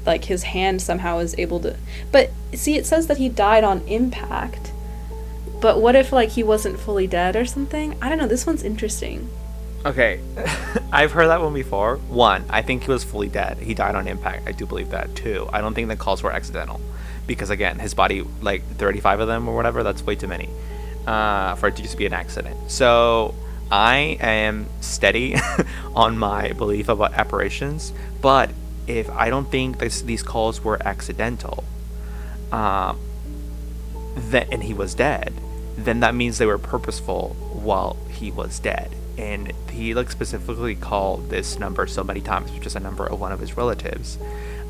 Speaker 2: like his hand somehow is able to. But see, it says that he died on impact. But what if like he wasn't fully dead or something? I don't know. This one's interesting.
Speaker 1: Okay, I've heard that one before. One, I think he was fully dead. He died on impact. I do believe that. Two, I don't think the calls were accidental, because again, his body, like 35 of them or whatever, that's way too many for it to just be an accident. So I am steady on my belief about apparitions, but if I don't think these calls were accidental, and he was dead, then that means they were purposeful while he was dead. And he like specifically called this number so many times, which is a number of one of his relatives,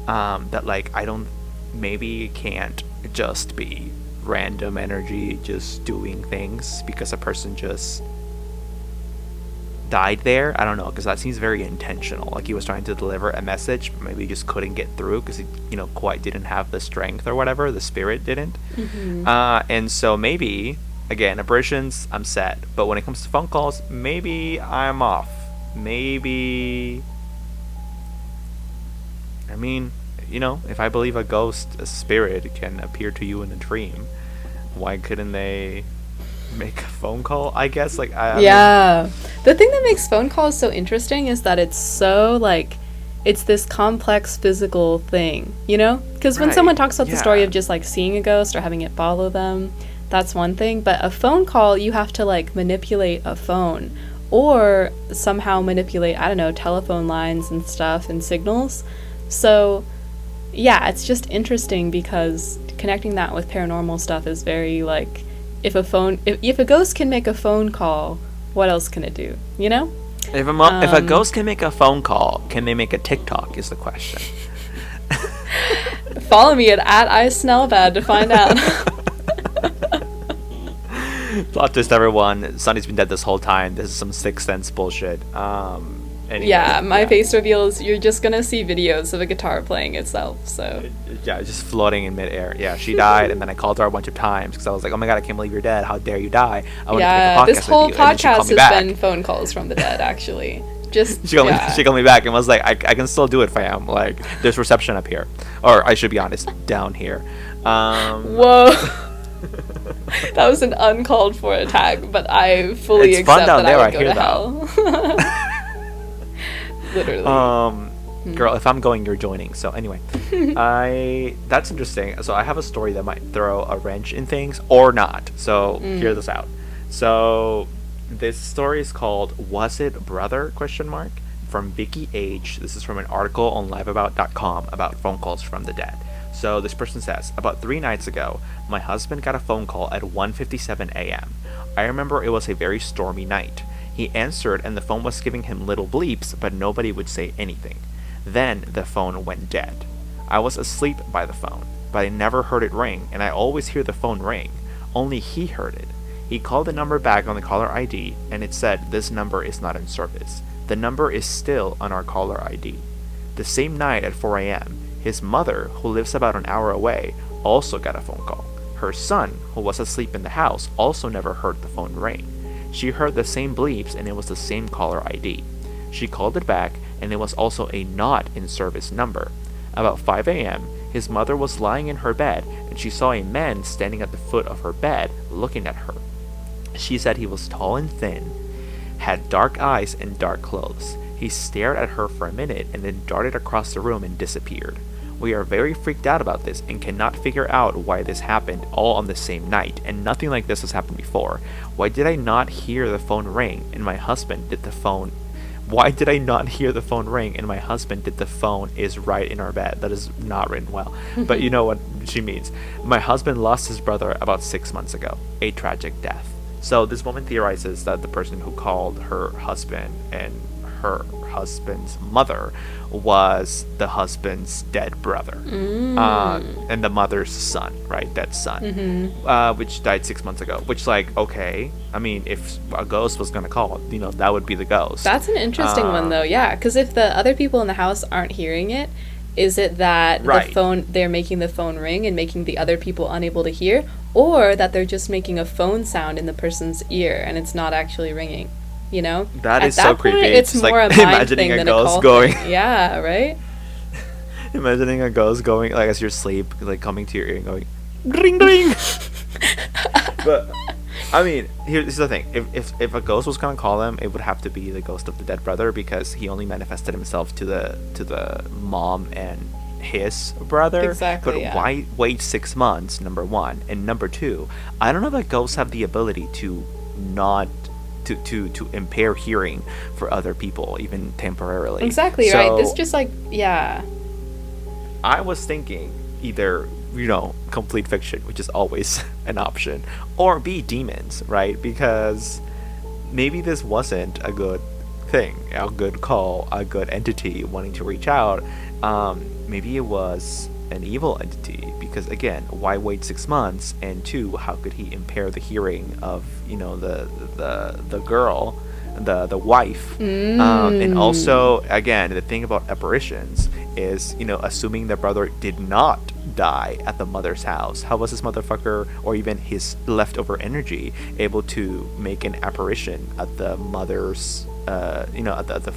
Speaker 1: that like I don't, maybe it can't just be random energy just doing things because a person just died there. I don't know, because that seems very intentional. Like he was trying to deliver a message, but maybe he just couldn't get through because he, quite didn't have the strength or whatever. The spirit didn't. And so maybe, again, apparitions, I'm set. But when it comes to phone calls, maybe I'm off. Maybe, I mean, if I believe a ghost, a spirit, can appear to you in a dream, why couldn't they make a phone call? I guess, like,
Speaker 2: yeah. The thing that makes phone calls so interesting is that it's so, like, it's this complex physical thing, Because when someone talks about the story of just, like, seeing a ghost or having it follow them, that's one thing. But a phone call, you have to, like, manipulate a phone or somehow manipulate, I don't know, telephone lines and stuff and signals. So, yeah, it's just interesting because connecting that with paranormal stuff is very, like, if a ghost can make a phone call, what else can it do?
Speaker 1: If a ghost can make a phone call, can they make a TikTok? Is the question.
Speaker 2: Follow me at @ISnellbad to find out.
Speaker 1: Plot twist, everyone. Sunny's been dead this whole time. This is some Sixth Sense bullshit. Anyway,
Speaker 2: yeah, my face reveals you're just gonna see videos of a guitar playing itself, so.
Speaker 1: Yeah, just floating in midair. Yeah, she died, and then I called her a bunch of times because I was like, oh my god, I can't believe you're dead. How dare you die? I wanted to make a podcast
Speaker 2: this whole
Speaker 1: with you.
Speaker 2: podcast has
Speaker 1: back.
Speaker 2: been phone calls from the dead, actually. Just
Speaker 1: she called me back and was like, I can still do it, fam. Like, there's reception up here. Or, I should be honest, down here.
Speaker 2: Whoa. That was an uncalled for attack, but I fully accept that I would go to hell. Literally.
Speaker 1: Girl, if I'm going, you're joining. So anyway, that's interesting. So I have a story that might throw a wrench in things or not. So hear this out. So this story is called "Was It Brother?" from Vicky H. This is from an article on liveabout.com about phone calls from the dead. So this person says, about 3 nights ago, my husband got a phone call at 1:57 a.m. I remember it was a very stormy night. He answered and the phone was giving him little bleeps, but nobody would say anything. Then the phone went dead. I was asleep by the phone, but I never heard it ring, and I always hear the phone ring. Only he heard it. He called the number back on the caller ID, and it said this number is not in service. The number is still on our caller ID. The same night at 4 a.m., his mother, who lives about an hour away, also got a phone call. Her son, who was asleep in the house, also never heard the phone ring. She heard the same bleeps and it was the same caller ID. She called it back and it was also a not in service number. About 5 a.m., his mother was lying in her bed and she saw a man standing at the foot of her bed looking at her. She said he was tall and thin, had dark eyes and dark clothes. He stared at her for a minute and then darted across the room and disappeared. We are very freaked out about this and cannot figure out why this happened all on the same night, and nothing like this has happened before. Why did I not hear the phone ring and my husband did the phone? Why did I not hear the phone ring and my husband did the phone is right in our bed? That is not written well, but you know what she means. My husband lost his brother about 6 months ago. A tragic death. So this woman theorizes that the person who called her husband and her husband's mother was the husband's dead brother, and the mother's son, right? Dead son, which died 6 months ago. Which, like, okay, I mean, if a ghost was gonna call, that would be the ghost.
Speaker 2: That's an interesting one, though. Yeah, because if the other people in the house aren't hearing it, is it that they're making the phone ring and making the other people unable to hear, or that they're just making a phone sound in the person's ear and it's not actually ringing?
Speaker 1: That is so creepy.
Speaker 2: It's more
Speaker 1: like
Speaker 2: a mind
Speaker 1: imagining
Speaker 2: thing
Speaker 1: a
Speaker 2: than
Speaker 1: ghost
Speaker 2: a call
Speaker 1: going.
Speaker 2: thing. Yeah, right.
Speaker 1: Imagining a ghost going like as you're asleep, like coming to your ear and going, ring ring. But I mean, here's the thing: if a ghost was gonna call him, it would have to be the ghost of the dead brother because he only manifested himself to the mom and his brother.
Speaker 2: Exactly.
Speaker 1: But
Speaker 2: Yeah.
Speaker 1: why wait 6 months? Number one, and number two, I don't know that ghosts have the ability to not to impair hearing for other people, even temporarily.
Speaker 2: Exactly, right. This just like, yeah.
Speaker 1: I was thinking either, complete fiction, which is always an option, or B, demons, right? Because maybe this wasn't a good thing, a good call, a good entity wanting to reach out. Maybe it was an evil entity because, again, why wait 6 months? And two, how could he impair the hearing of the girl, the wife? And also, again, the thing about apparitions is, assuming the brother did not die at the mother's house, how was this motherfucker or even his leftover energy able to make an apparition at the mother's at the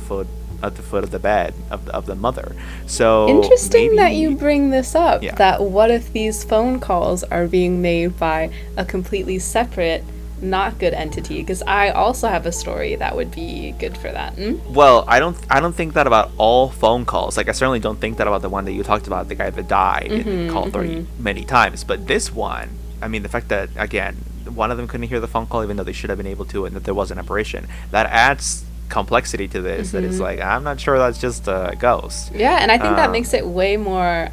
Speaker 1: foot of the bed of the mother? So
Speaker 2: Interesting
Speaker 1: maybe,
Speaker 2: that you bring this up.
Speaker 1: Yeah.
Speaker 2: That what if these phone calls are being made by a completely separate, not good entity? Because I also have a story that would be good for that.
Speaker 1: well, I don't think that about all phone calls. Like, I certainly don't think that about the one that you talked about, the guy that died and called 30 many times. But this one, I mean, the fact that, again, one of them couldn't hear the phone call even though they should have been able to, and that there was an apparition, that adds complexity to this. That is like, I'm not sure that's just a ghost.
Speaker 2: Yeah, and I think that makes it way more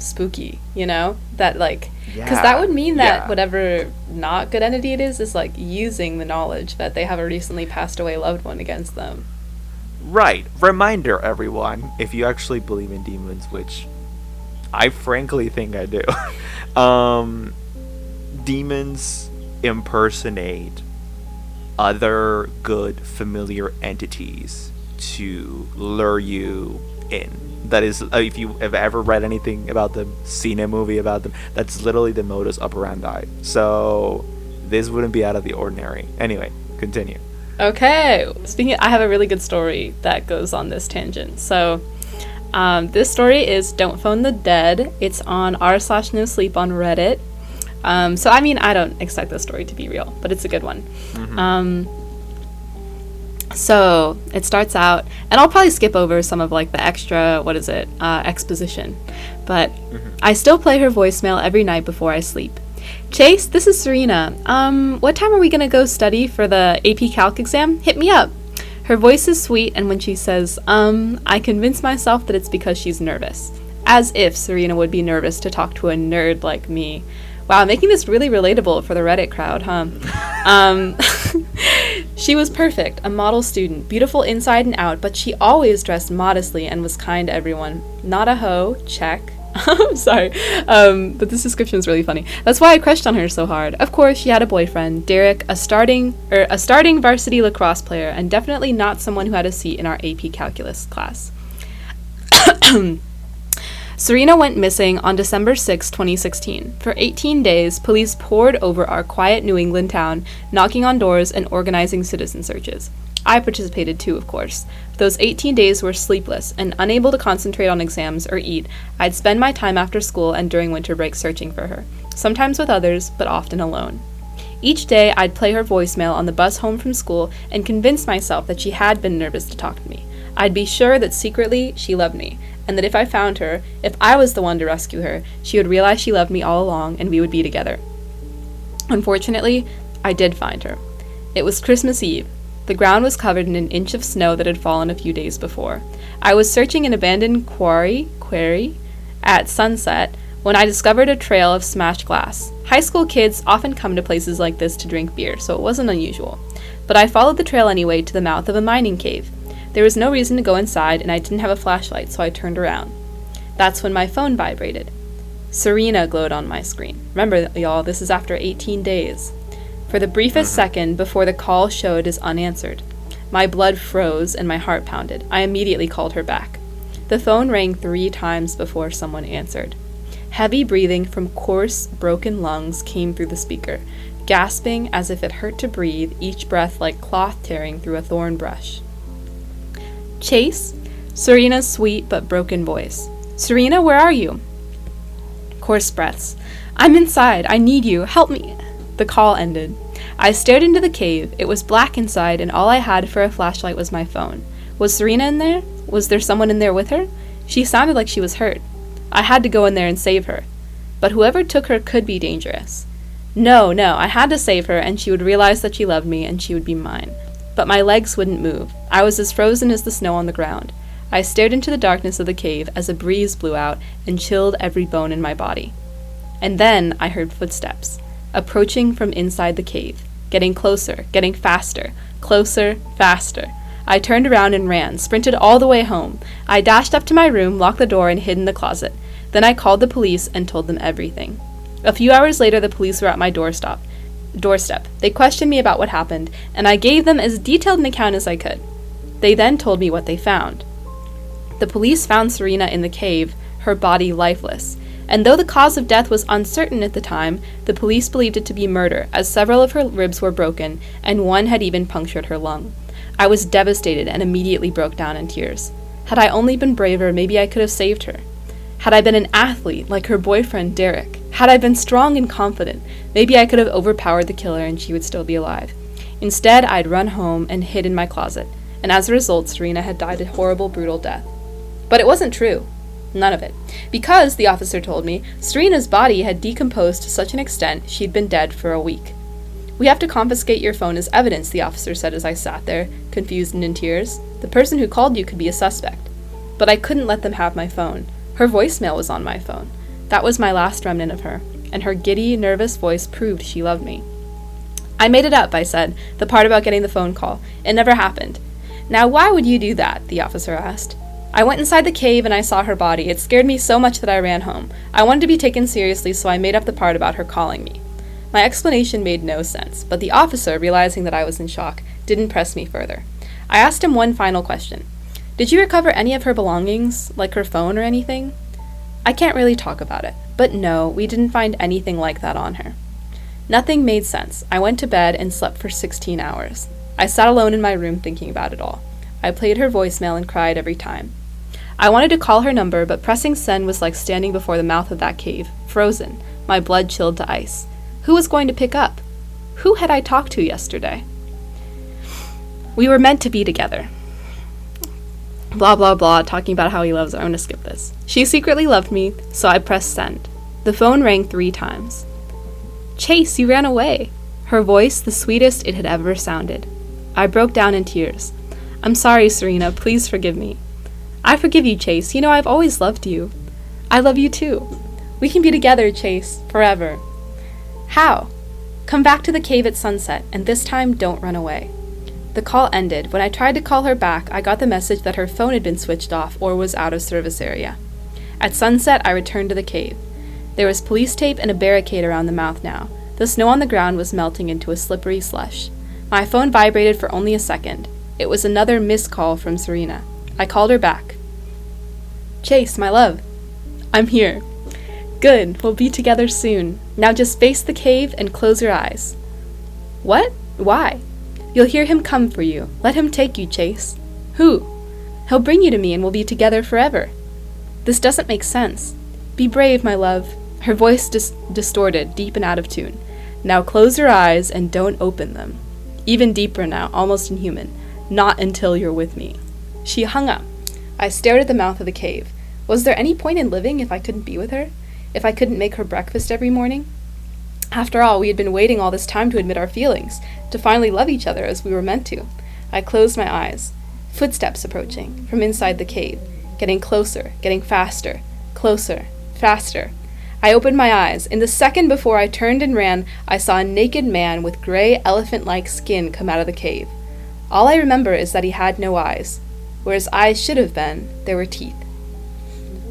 Speaker 2: spooky, That, like, because that would mean that whatever not good entity it is like using the knowledge that they have a recently passed away loved one against them.
Speaker 1: Right. Reminder, everyone, if you actually believe in demons, which I frankly think I do, demons impersonate other good familiar entities to lure you in. That is, if you have ever read anything about them, seen a movie about them, that's literally the modus operandi. So this wouldn't be out of the ordinary. Anyway, continue.
Speaker 2: Okay, I have a really good story that goes on this tangent. So this story is Don't Phone the Dead. It's on r/no sleep on Reddit. So, I mean, I don't expect this story to be real, but it's a good one. So, it starts out, and I'll probably skip over some of, like, the extra, exposition. But I still play her voicemail every night before I sleep. Chase, this is Serena. What time are we gonna go study for the AP Calc exam? Hit me up. Her voice is sweet, and when she says, I convince myself that it's because she's nervous. As if Serena would be nervous to talk to a nerd like me. Wow, making this really relatable for the Reddit crowd, huh? She was perfect, a model student, beautiful inside and out, but she always dressed modestly and was kind to everyone. Not a hoe, check. I'm sorry, but this description is really funny. That's why I crushed on her so hard. Of course, she had a boyfriend, Derek, a starting varsity lacrosse player, and definitely not someone who had a seat in our AP Calculus class. Serena went missing on December 6, 2016. For 18 days, police poured over our quiet New England town, knocking on doors and organizing citizen searches. I participated too, of course. Those 18 days were sleepless, and unable to concentrate on exams or eat, I'd spend my time after school and during winter breaks searching for her, sometimes with others, but often alone. Each day, I'd play her voicemail on the bus home from school and convince myself that she had been nervous to talk to me. I'd be sure that secretly she loved me, and that if I found her, if I was the one to rescue her, she would realize she loved me all along and we would be together. Unfortunately, I did find her. It was Christmas Eve. The ground was covered in an inch of snow that had fallen a few days before. I was searching an abandoned quarry at sunset when I discovered a trail of smashed glass. High school kids often come to places like this to drink beer, so it wasn't unusual. But I followed the trail anyway to the mouth of a mining cave. There was no reason to go inside, and I didn't have a flashlight, so I turned around. That's when my phone vibrated. Serena glowed on my screen. Remember, y'all, this is after 18 days. For the briefest second before the call showed as unanswered. My blood froze and my heart pounded. I immediately called her back. The phone rang 3 times before someone answered. Heavy breathing from coarse, broken lungs came through the speaker, gasping as if it hurt to breathe, each breath like cloth tearing through a thorn brush. Chase? Serena's sweet but broken voice. Serena, where are you? Coarse breaths. I'm inside. I need you. Help me. The call ended. I stared into the cave. It was black inside, and all I had for a flashlight was my phone. Was Serena in there? Was there someone in there with her? She sounded like she was hurt. I had to go in there and save her. But whoever took her could be dangerous. No, I had to save her, and she would realize that she loved me, and she would be mine. But my legs wouldn't move. I was as frozen as the snow on the ground. I stared into the darkness of the cave as a breeze blew out and chilled every bone in my body. And then I heard footsteps, approaching from inside the cave, getting closer, getting faster, closer, faster. I turned around and ran, sprinted all the way home. I dashed up to my room, locked the door, and hid in the closet. Then I called the police and told them everything. A few hours later, the police were at my doorstep. They questioned me about what happened, and I gave them as detailed an account as I could. They then told me what they found. The police found Serena in the cave, her body lifeless. And though the cause of death was uncertain at the time, the police believed it to be murder, as several of her ribs were broken, and one had even punctured her lung. I was devastated and immediately broke down in tears. Had I only been braver, maybe I could have saved her. Had I been an athlete, like her boyfriend, Derek, had I been strong and confident, maybe I could have overpowered the killer and she would still be alive. Instead, I'd run home and hid in my closet, and as a result, Serena had died a horrible, brutal death. But it wasn't true. None of it. Because, the officer told me, Serena's body had decomposed to such an extent she'd been dead for a week. We have to confiscate your phone as evidence, the officer said as I sat there, confused and in tears. The person who called you could be a suspect. But I couldn't let them have my phone. Her voicemail was on my phone. That was my last remnant of her, and her giddy, nervous voice proved she loved me. I made it up, I said, the part about getting the phone call. It never happened. Now, why would you do that? The officer asked. I went inside the cave and I saw her body. It scared me so much that I ran home. I wanted to be taken seriously, so I made up the part about her calling me. My explanation made no sense, but the officer, realizing that I was in shock, didn't press me further. I asked him one final question. Did you recover any of her belongings, like her phone or anything? I can't really talk about it, but no, we didn't find anything like that on her. Nothing made sense. I went to bed and slept for 16 hours. I sat alone in my room thinking about it all. I played her voicemail and cried every time. I wanted to call her number, but pressing send was like standing before the mouth of that cave, frozen, my blood chilled to ice. Who was going to pick up? Who had I talked to yesterday? We were meant to be together. Blah, blah, blah, talking about how he loves her. I'm going to skip this. She secretly loved me, so I pressed send. The phone rang 3 times. Chase, you ran away. Her voice, the sweetest it had ever sounded. I broke down in tears. I'm sorry, Serena. Please forgive me. I forgive you, Chase. You know I've always loved you. I love you too. We can be together, Chase, forever. How? Come back to the cave at sunset, and this time don't run away. The call ended. When I tried to call her back, I got the message that her phone had been switched off or was out of service area. At sunset, I returned to the cave. There was police tape and a barricade around the mouth now. The snow on the ground was melting into a slippery slush. My phone vibrated for only a second. It was another missed call from Serena. I called her back. Chase, my love. I'm here. Good, we'll be together soon. Now just face the cave and close your eyes. What? Why? You'll hear him come for you. Let him take you, Chase. Who? He'll bring you to me and we'll be together forever. This doesn't make sense. Be brave, my love. Her voice distorted, deep and out of tune. Now close your eyes and don't open them. Even deeper now, almost inhuman. Not until you're with me. She hung up. I stared at the mouth of the cave. Was there any point in living if I couldn't be with her? If I couldn't make her breakfast every morning? After all, we had been waiting all this time to admit our feelings, to finally love each other as we were meant to. I closed my eyes. Footsteps approaching, from inside the cave, getting closer, getting faster, closer, faster. I opened my eyes. In the second before I turned and ran, I saw a naked man with gray, elephant-like skin come out of the cave. All I remember is that he had no eyes. Where his eyes should have been, there were teeth.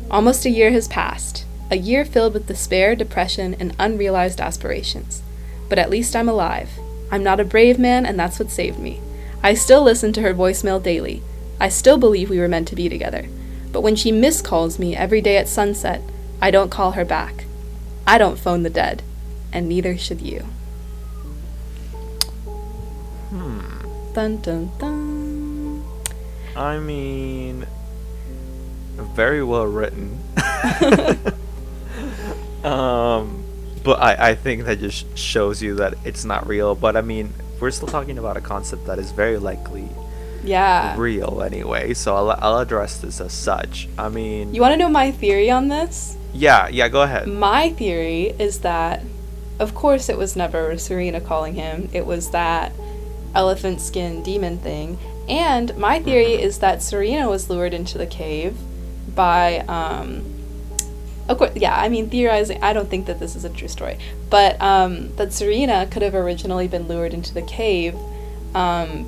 Speaker 2: Almost a year has passed. A year filled with despair, depression, and unrealized aspirations. But at least I'm alive. I'm not a brave man, and that's what saved me. I still listen to her voicemail daily. I still believe we were meant to be together. But when she miscalls me every day at sunset, I don't call her back. I don't phone the dead. And neither should you. Dun dun dun.
Speaker 1: I mean, Very well written. um, but I think that just shows you that it's not real. But I mean, we're still talking about a concept that is very likely
Speaker 2: Yeah.
Speaker 1: real anyway. So I'll address this as such. I
Speaker 2: You
Speaker 1: mean,
Speaker 2: want to know my theory on this?
Speaker 1: yeah, yeah. Go ahead.
Speaker 2: My theory is that, of course, it was never Serena calling him. It was that elephant skin demon thing. And my theory
Speaker 1: Hmm.
Speaker 2: is that Serena was lured into the cave by, of course, yeah, I mean, theorizing, I don't think that this is a true story, but that Serena could have originally been lured into the cave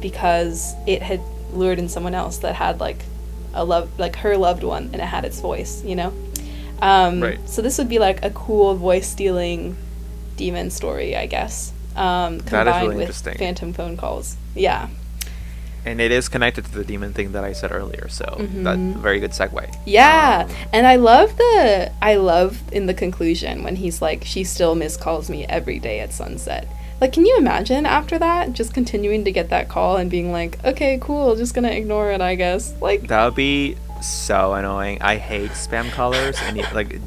Speaker 2: because it had lured in someone else that had, like, like her loved one, and it had its voice, you know?
Speaker 1: Right.
Speaker 2: So this would be like a cool voice stealing demon story, I guess.
Speaker 1: That is
Speaker 2: Combined
Speaker 1: really
Speaker 2: with
Speaker 1: interesting.
Speaker 2: phantom phone calls. Yeah.
Speaker 1: And it is connected to the demon thing that I said earlier. So that's a
Speaker 2: Mm-hmm.
Speaker 1: very good segue.
Speaker 2: Yeah. And I love in the conclusion when he's like, she still miscalls me every day at sunset. Like, can you imagine after that just continuing to get that call and being like, okay, cool, just gonna ignore it, I guess. Like,
Speaker 1: That would be so annoying. I hate spam callers, and like,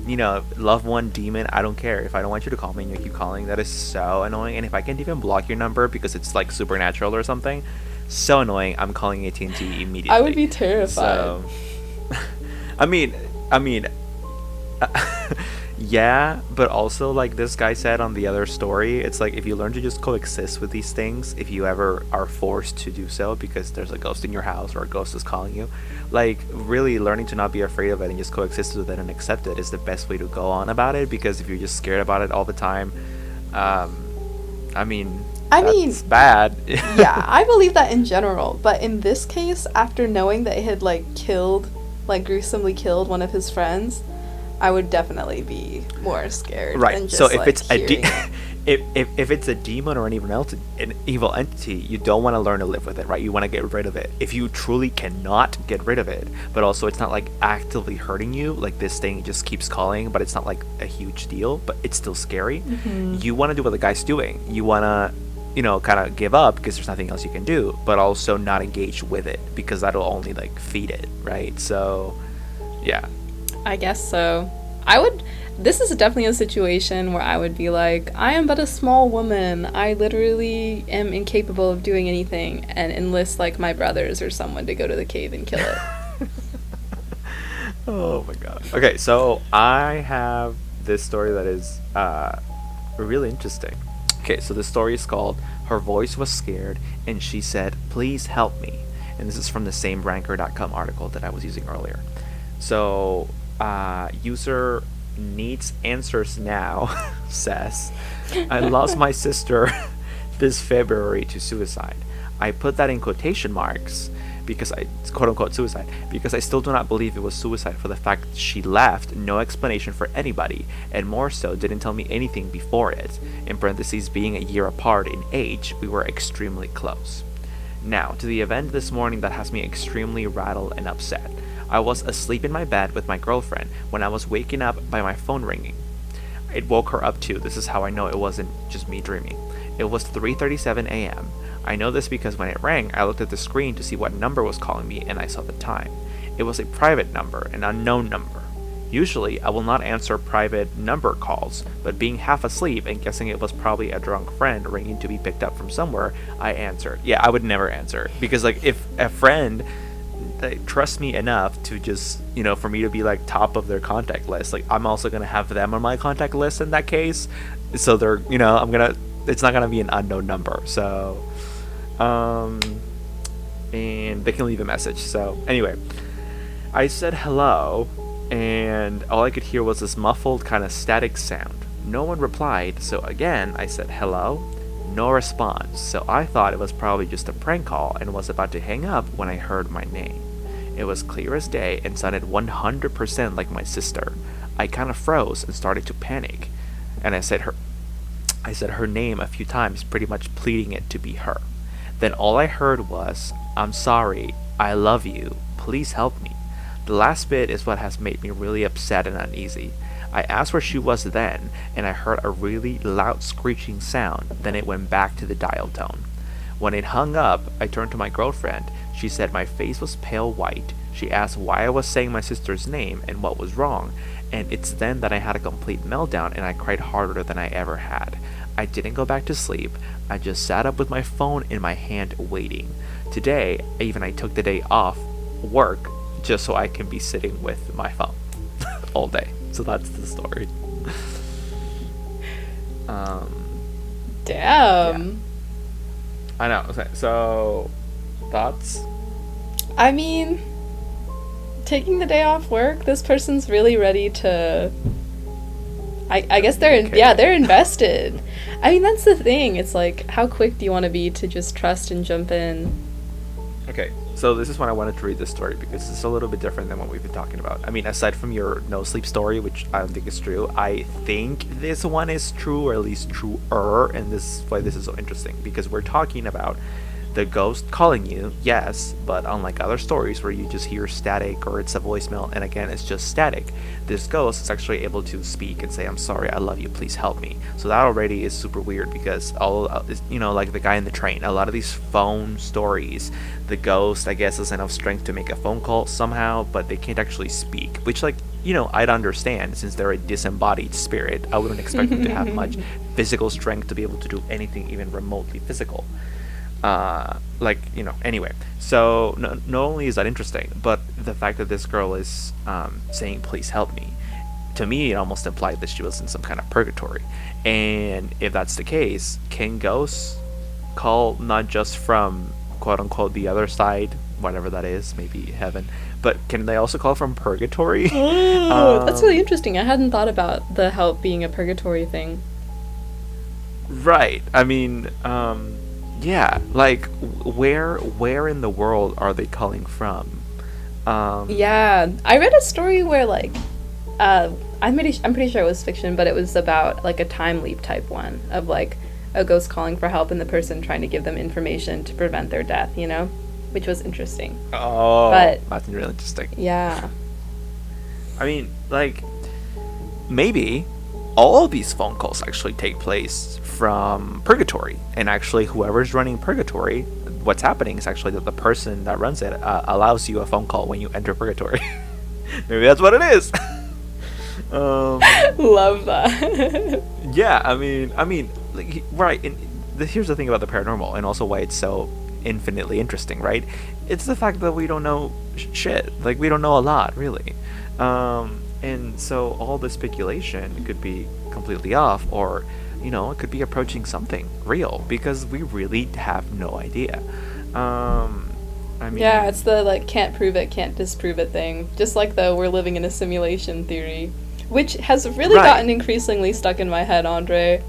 Speaker 1: loved one demon. I don't care if I don't want you to call me and you keep calling. That is so annoying. And if I can't even block your number because it's like supernatural or something, so annoying. I'm calling AT&T immediately.
Speaker 2: I would be terrified.
Speaker 1: So, I mean, I mean, yeah, but also like this guy said on the other story, it's like if you learn to just coexist with these things, if you ever are forced to do so because there's a ghost in your house or a ghost is calling you, like really learning to not be afraid of it and just coexist with it and accept it is the best way to go on about it. Because if you're just scared about it all the time, um, I mean,
Speaker 2: I mean,
Speaker 1: that's bad.
Speaker 2: yeah, I believe that in general, but in this case, after knowing that it had like killed, like gruesomely killed one of his friends, I would definitely be more scared.
Speaker 1: Right.
Speaker 2: Than just,
Speaker 1: So if
Speaker 2: like,
Speaker 1: it's a
Speaker 2: hearing it.
Speaker 1: if it's a demon or an evil entity, you don't want to learn to live with it, right? You want to get rid of it. If you truly cannot get rid of it, but also it's not like actively hurting you, like this thing just keeps calling, but it's not like a huge deal, but it's still scary.
Speaker 2: Mm-hmm.
Speaker 1: You want to do what the guy's doing. You want to, kind of give up because there's nothing else you can do, but also not engage with it because that'll only like feed it, right? So, yeah.
Speaker 2: I guess so. I would. This is definitely a situation where I would be like, I am but a small woman. I literally am incapable of doing anything, and enlist like my brothers or someone to go to the cave and kill it.
Speaker 1: Oh my god. Okay, so I have this story that is really interesting. Okay, so the story is called Her Voice Was Scared and She Said, Please Help Me. And this is from the same ranker.com article that I was using earlier. So, user needs answers now says, I lost my sister this February to suicide. I put that in quotation marks because quote unquote suicide, because I still do not believe it was suicide for the fact that she left no explanation for anybody, and more so didn't tell me anything before it. In parentheses, being a year apart in age, we were extremely close. Now, to the event this morning that has me extremely rattled and upset. I was asleep in my bed with my girlfriend when I was waking up by my phone ringing. It woke her up too. This is how I know it wasn't just me dreaming. It was 3:37 a.m. I know this because when it rang, I looked at the screen to see what number was calling me and I saw the time. It was a private number, an unknown number. Usually, I will not answer private number calls, but being half asleep and guessing it was probably a drunk friend ringing to be picked up from somewhere, I answered. Yeah, I would never answer because like if a friend they trust me enough to just for me to be like top of their contact list, like I'm also gonna have them on my contact list in that case, so they're it's not gonna be an unknown number, so and they can leave a message. So anyway, I said hello and all I could hear was this muffled kind of static sound. No one replied, so again I said hello. No response, so I thought it was probably just a prank call and was about to hang up when I heard my name. It was clear as day and sounded 100% like my sister. I kind of froze and started to panic, and I said her name a few times, pretty much pleading it to be her. Then all I heard was, I'm sorry, I love you, please help me. The last bit is what has made me really upset and uneasy. I asked where she was then, and I heard a really loud screeching sound, then it went back to the dial tone. When it hung up, I turned to my girlfriend. She said my face was pale white. She asked why I was saying my sister's name and what was wrong, and it's then that I had a complete meltdown and I cried harder than I ever had. I didn't go back to sleep. I just sat up with my phone in my hand waiting. Today, I took the day off work just so I can be sitting with my phone all day. So that's the story. Yeah.
Speaker 2: Damn.
Speaker 1: I know. So, thoughts?
Speaker 2: I mean, taking the day off work, this person's really ready to. I guess they're invested. I mean, that's the thing. It's like, how quick do you want to be to just trust and jump in?
Speaker 1: Okay, so this is when I wanted to read this story because it's a little bit different than what we've been talking about. I mean, aside from your no sleep story, which I don't think is true, I think this one is true, or at least truer, and this is why this is so interesting, because we're talking about the ghost calling you, yes, but unlike other stories where you just hear static or it's a voicemail, and again, it's just static, this ghost is actually able to speak and say, I'm sorry, I love you, please help me. So that already is super weird because like the guy in the train, a lot of these phone stories, the ghost, I guess, has enough strength to make a phone call somehow, but they can't actually speak, which, like, I'd understand since they're a disembodied spirit. I wouldn't expect them to have much physical strength to be able to do anything even remotely physical. Anyway, so not only is that interesting, but the fact that this girl is saying please help me, to me it almost implied that she was in some kind of purgatory. And if that's the case, can ghosts call not just from quote unquote the other side, whatever that is, maybe heaven, but can they also call from purgatory?
Speaker 2: Oh, that's really interesting. I hadn't thought about the help being a purgatory thing.
Speaker 1: Right. I mean, yeah, like where in the world are they calling from?
Speaker 2: Yeah, I read a story where I'm pretty sure it was fiction, but it was about like a time leap type one of like a ghost calling for help and the person trying to give them information to prevent their death, which was interesting.
Speaker 1: Oh,
Speaker 2: but
Speaker 1: that's really interesting.
Speaker 2: Yeah.
Speaker 1: I mean, like, maybe all of these phone calls actually take place from purgatory, and actually whoever's running purgatory, what's happening is actually that the person that runs it allows you a phone call when you enter purgatory. Maybe that's what it is.
Speaker 2: Love that.
Speaker 1: Yeah, I mean, like, right. And here's the thing about the paranormal, and also why it's so infinitely interesting, right? It's the fact that we don't know shit. Like, we don't know a lot, really. And so all the speculation could be completely off, or it could be approaching something real, because we really have no idea. I mean,
Speaker 2: yeah, it's the like can't prove it, can't disprove it thing. Just like the we're living in a simulation theory, which has really gotten increasingly stuck in my head, Andre.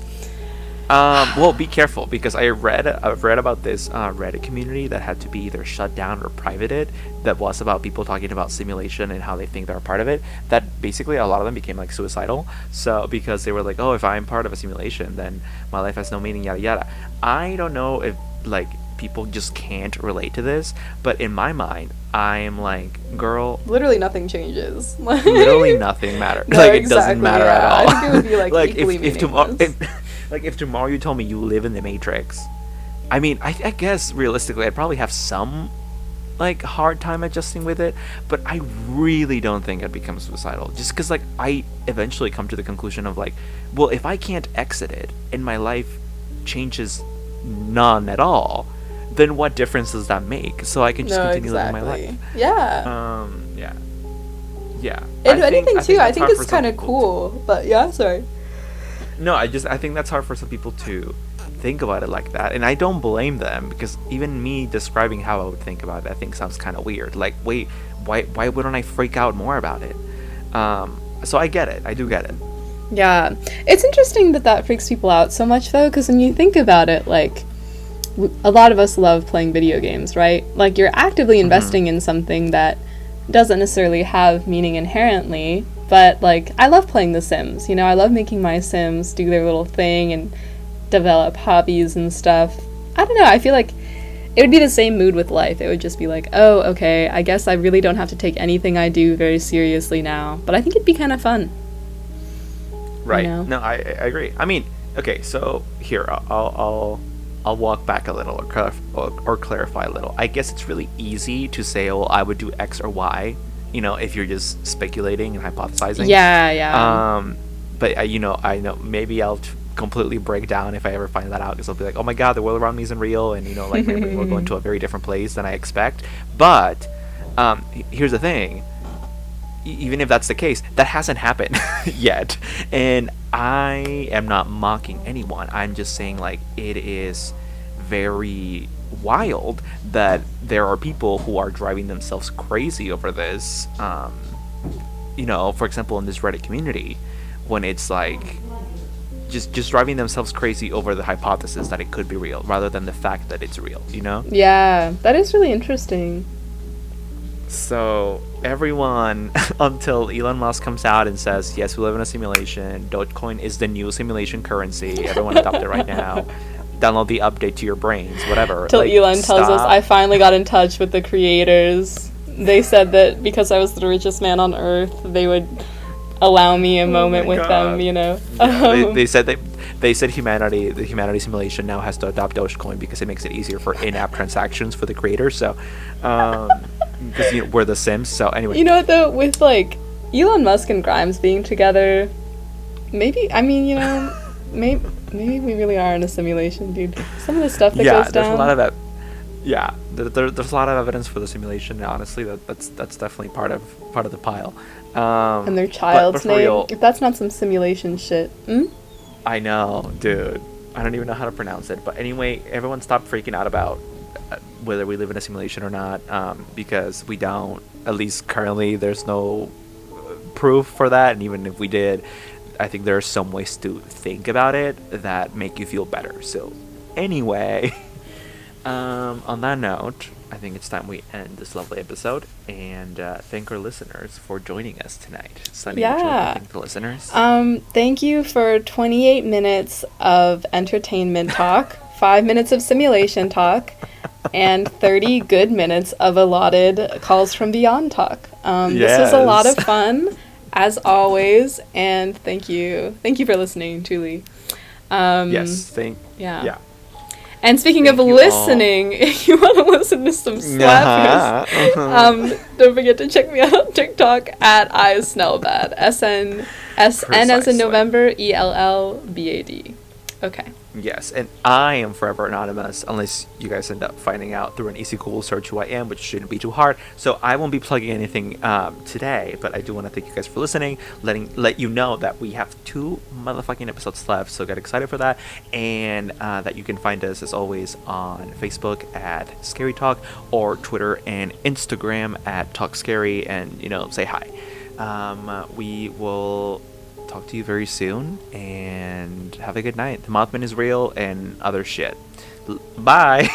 Speaker 1: Well, be careful, because I've read about this Reddit community that had to be either shut down or privated, that was about people talking about simulation and how they think they're a part of it, that basically a lot of them became like suicidal. So because they were like, oh, if I'm part of a simulation, then my life has no meaning, yada yada. I don't know if like people just can't relate to this, but in my mind I'm like, girl,
Speaker 2: literally nothing changes.
Speaker 1: Literally nothing matters.
Speaker 2: No,
Speaker 1: like,
Speaker 2: exactly,
Speaker 1: it doesn't matter at all.
Speaker 2: I think it would be like equally
Speaker 1: if tomorrow
Speaker 2: meaningless.
Speaker 1: like if tomorrow you told me you live in the Matrix, I mean, I guess realistically I'd probably have some like hard time adjusting with it, but I really don't think I'd become suicidal, just because like I eventually come to the conclusion of like, well, if I can't exit it and my life changes none at all, then what difference does that make? So I can just continue living my life.
Speaker 2: Yeah.
Speaker 1: Yeah.
Speaker 2: And anything too, I think
Speaker 1: it's
Speaker 2: it's kind of cool. But yeah, sorry.
Speaker 1: No, I think that's hard for some people to think about it like that, and I don't blame them, because even me describing how I would think about it, I think sounds kind of weird. Like, wait, why wouldn't I freak out more about it? So I get it. I do get it.
Speaker 2: Yeah. It's interesting that freaks people out so much, though, because when you think about it, like, a lot of us love playing video games, right? Like, you're actively investing in something that doesn't necessarily have meaning inherently, but, like, I love playing The Sims. I love making my Sims do their little thing and develop hobbies and stuff. I don't know, I feel like it would be the same mood with life. It would just be like, oh, okay, I guess I really don't have to take anything I do very seriously now. But I think it'd be kind of fun.
Speaker 1: Right. No, I agree. I mean, okay, so here, I'll I'll walk back a little or clarify a little. I guess it's really easy to say, "Oh, I would do X or Y," if you're just speculating and hypothesizing.
Speaker 2: Yeah, yeah.
Speaker 1: But I know maybe I'll completely break down if I ever find that out, because I'll be like, "Oh my God, the world around me isn't real," and like maybe we're going to a very different place than I expect. But here's the thing. Even if that's the case, that hasn't happened yet. And I am not mocking anyone. I'm just saying, like, it is very wild that there are people who are driving themselves crazy over this. For example, in this Reddit community, when it's like just driving themselves crazy over the hypothesis that it could be real rather than the fact that it's real.
Speaker 2: Yeah, that is really interesting.
Speaker 1: So everyone, until Elon Musk comes out and says, yes, we live in a simulation, Dogecoin is the new simulation currency, everyone adopt it right now, download the update to your brains, whatever.
Speaker 2: Till Elon tells us, I finally got in touch with the creators. They said that because I was the richest man on earth, they would allow me a moment with them,
Speaker 1: Yeah, they said the humanity simulation now has to adopt Dogecoin because it makes it easier for in-app transactions for the creators. So, because we're the Sims. So anyway,
Speaker 2: You know what though, with like Elon Musk and Grimes being together, maybe maybe we really are in a simulation, dude. Some of the stuff that goes down.
Speaker 1: There's a lot of that. Yeah, there's a lot of evidence for the simulation. Honestly, that's definitely part of the pile.
Speaker 2: And their child's
Speaker 1: but
Speaker 2: name.
Speaker 1: real,
Speaker 2: If that's not some simulation shit.
Speaker 1: I know, dude. I don't even know how to pronounce it. But anyway, everyone stop freaking out about whether we live in a simulation or not, because we don't. At least currently, there's no proof for that. And even if we did, I think there are some ways to think about it that make you feel better. So anyway, on that note, I think it's time we end this lovely episode and thank our listeners for joining us tonight. Sunny, would you like to thank the listeners?
Speaker 2: Thank you for 28 minutes of entertainment talk, 5 minutes of simulation talk, and 30 good minutes of allotted calls from beyond talk. This was a lot of fun, as always, and thank you for listening, truly.
Speaker 1: Yeah.
Speaker 2: And speaking of listening, if you want to listen to some slappers, don't forget to check me out on TikTok at ISnellbad. SN as in November, ELLBAD. Okay.
Speaker 1: Yes, and I am forever anonymous unless you guys end up finding out through an easy Google search who I am, which shouldn't be too hard. So I won't be plugging anything today, but I do want to thank you guys for listening, let you know that we have 2 motherfucking episodes left, so get excited for that, and that you can find us as always on Facebook at Scary Talk or Twitter and Instagram at Talk Scary, and say hi. We will talk to you very soon, and have a good night. The Mothman is real and other shit. Bye.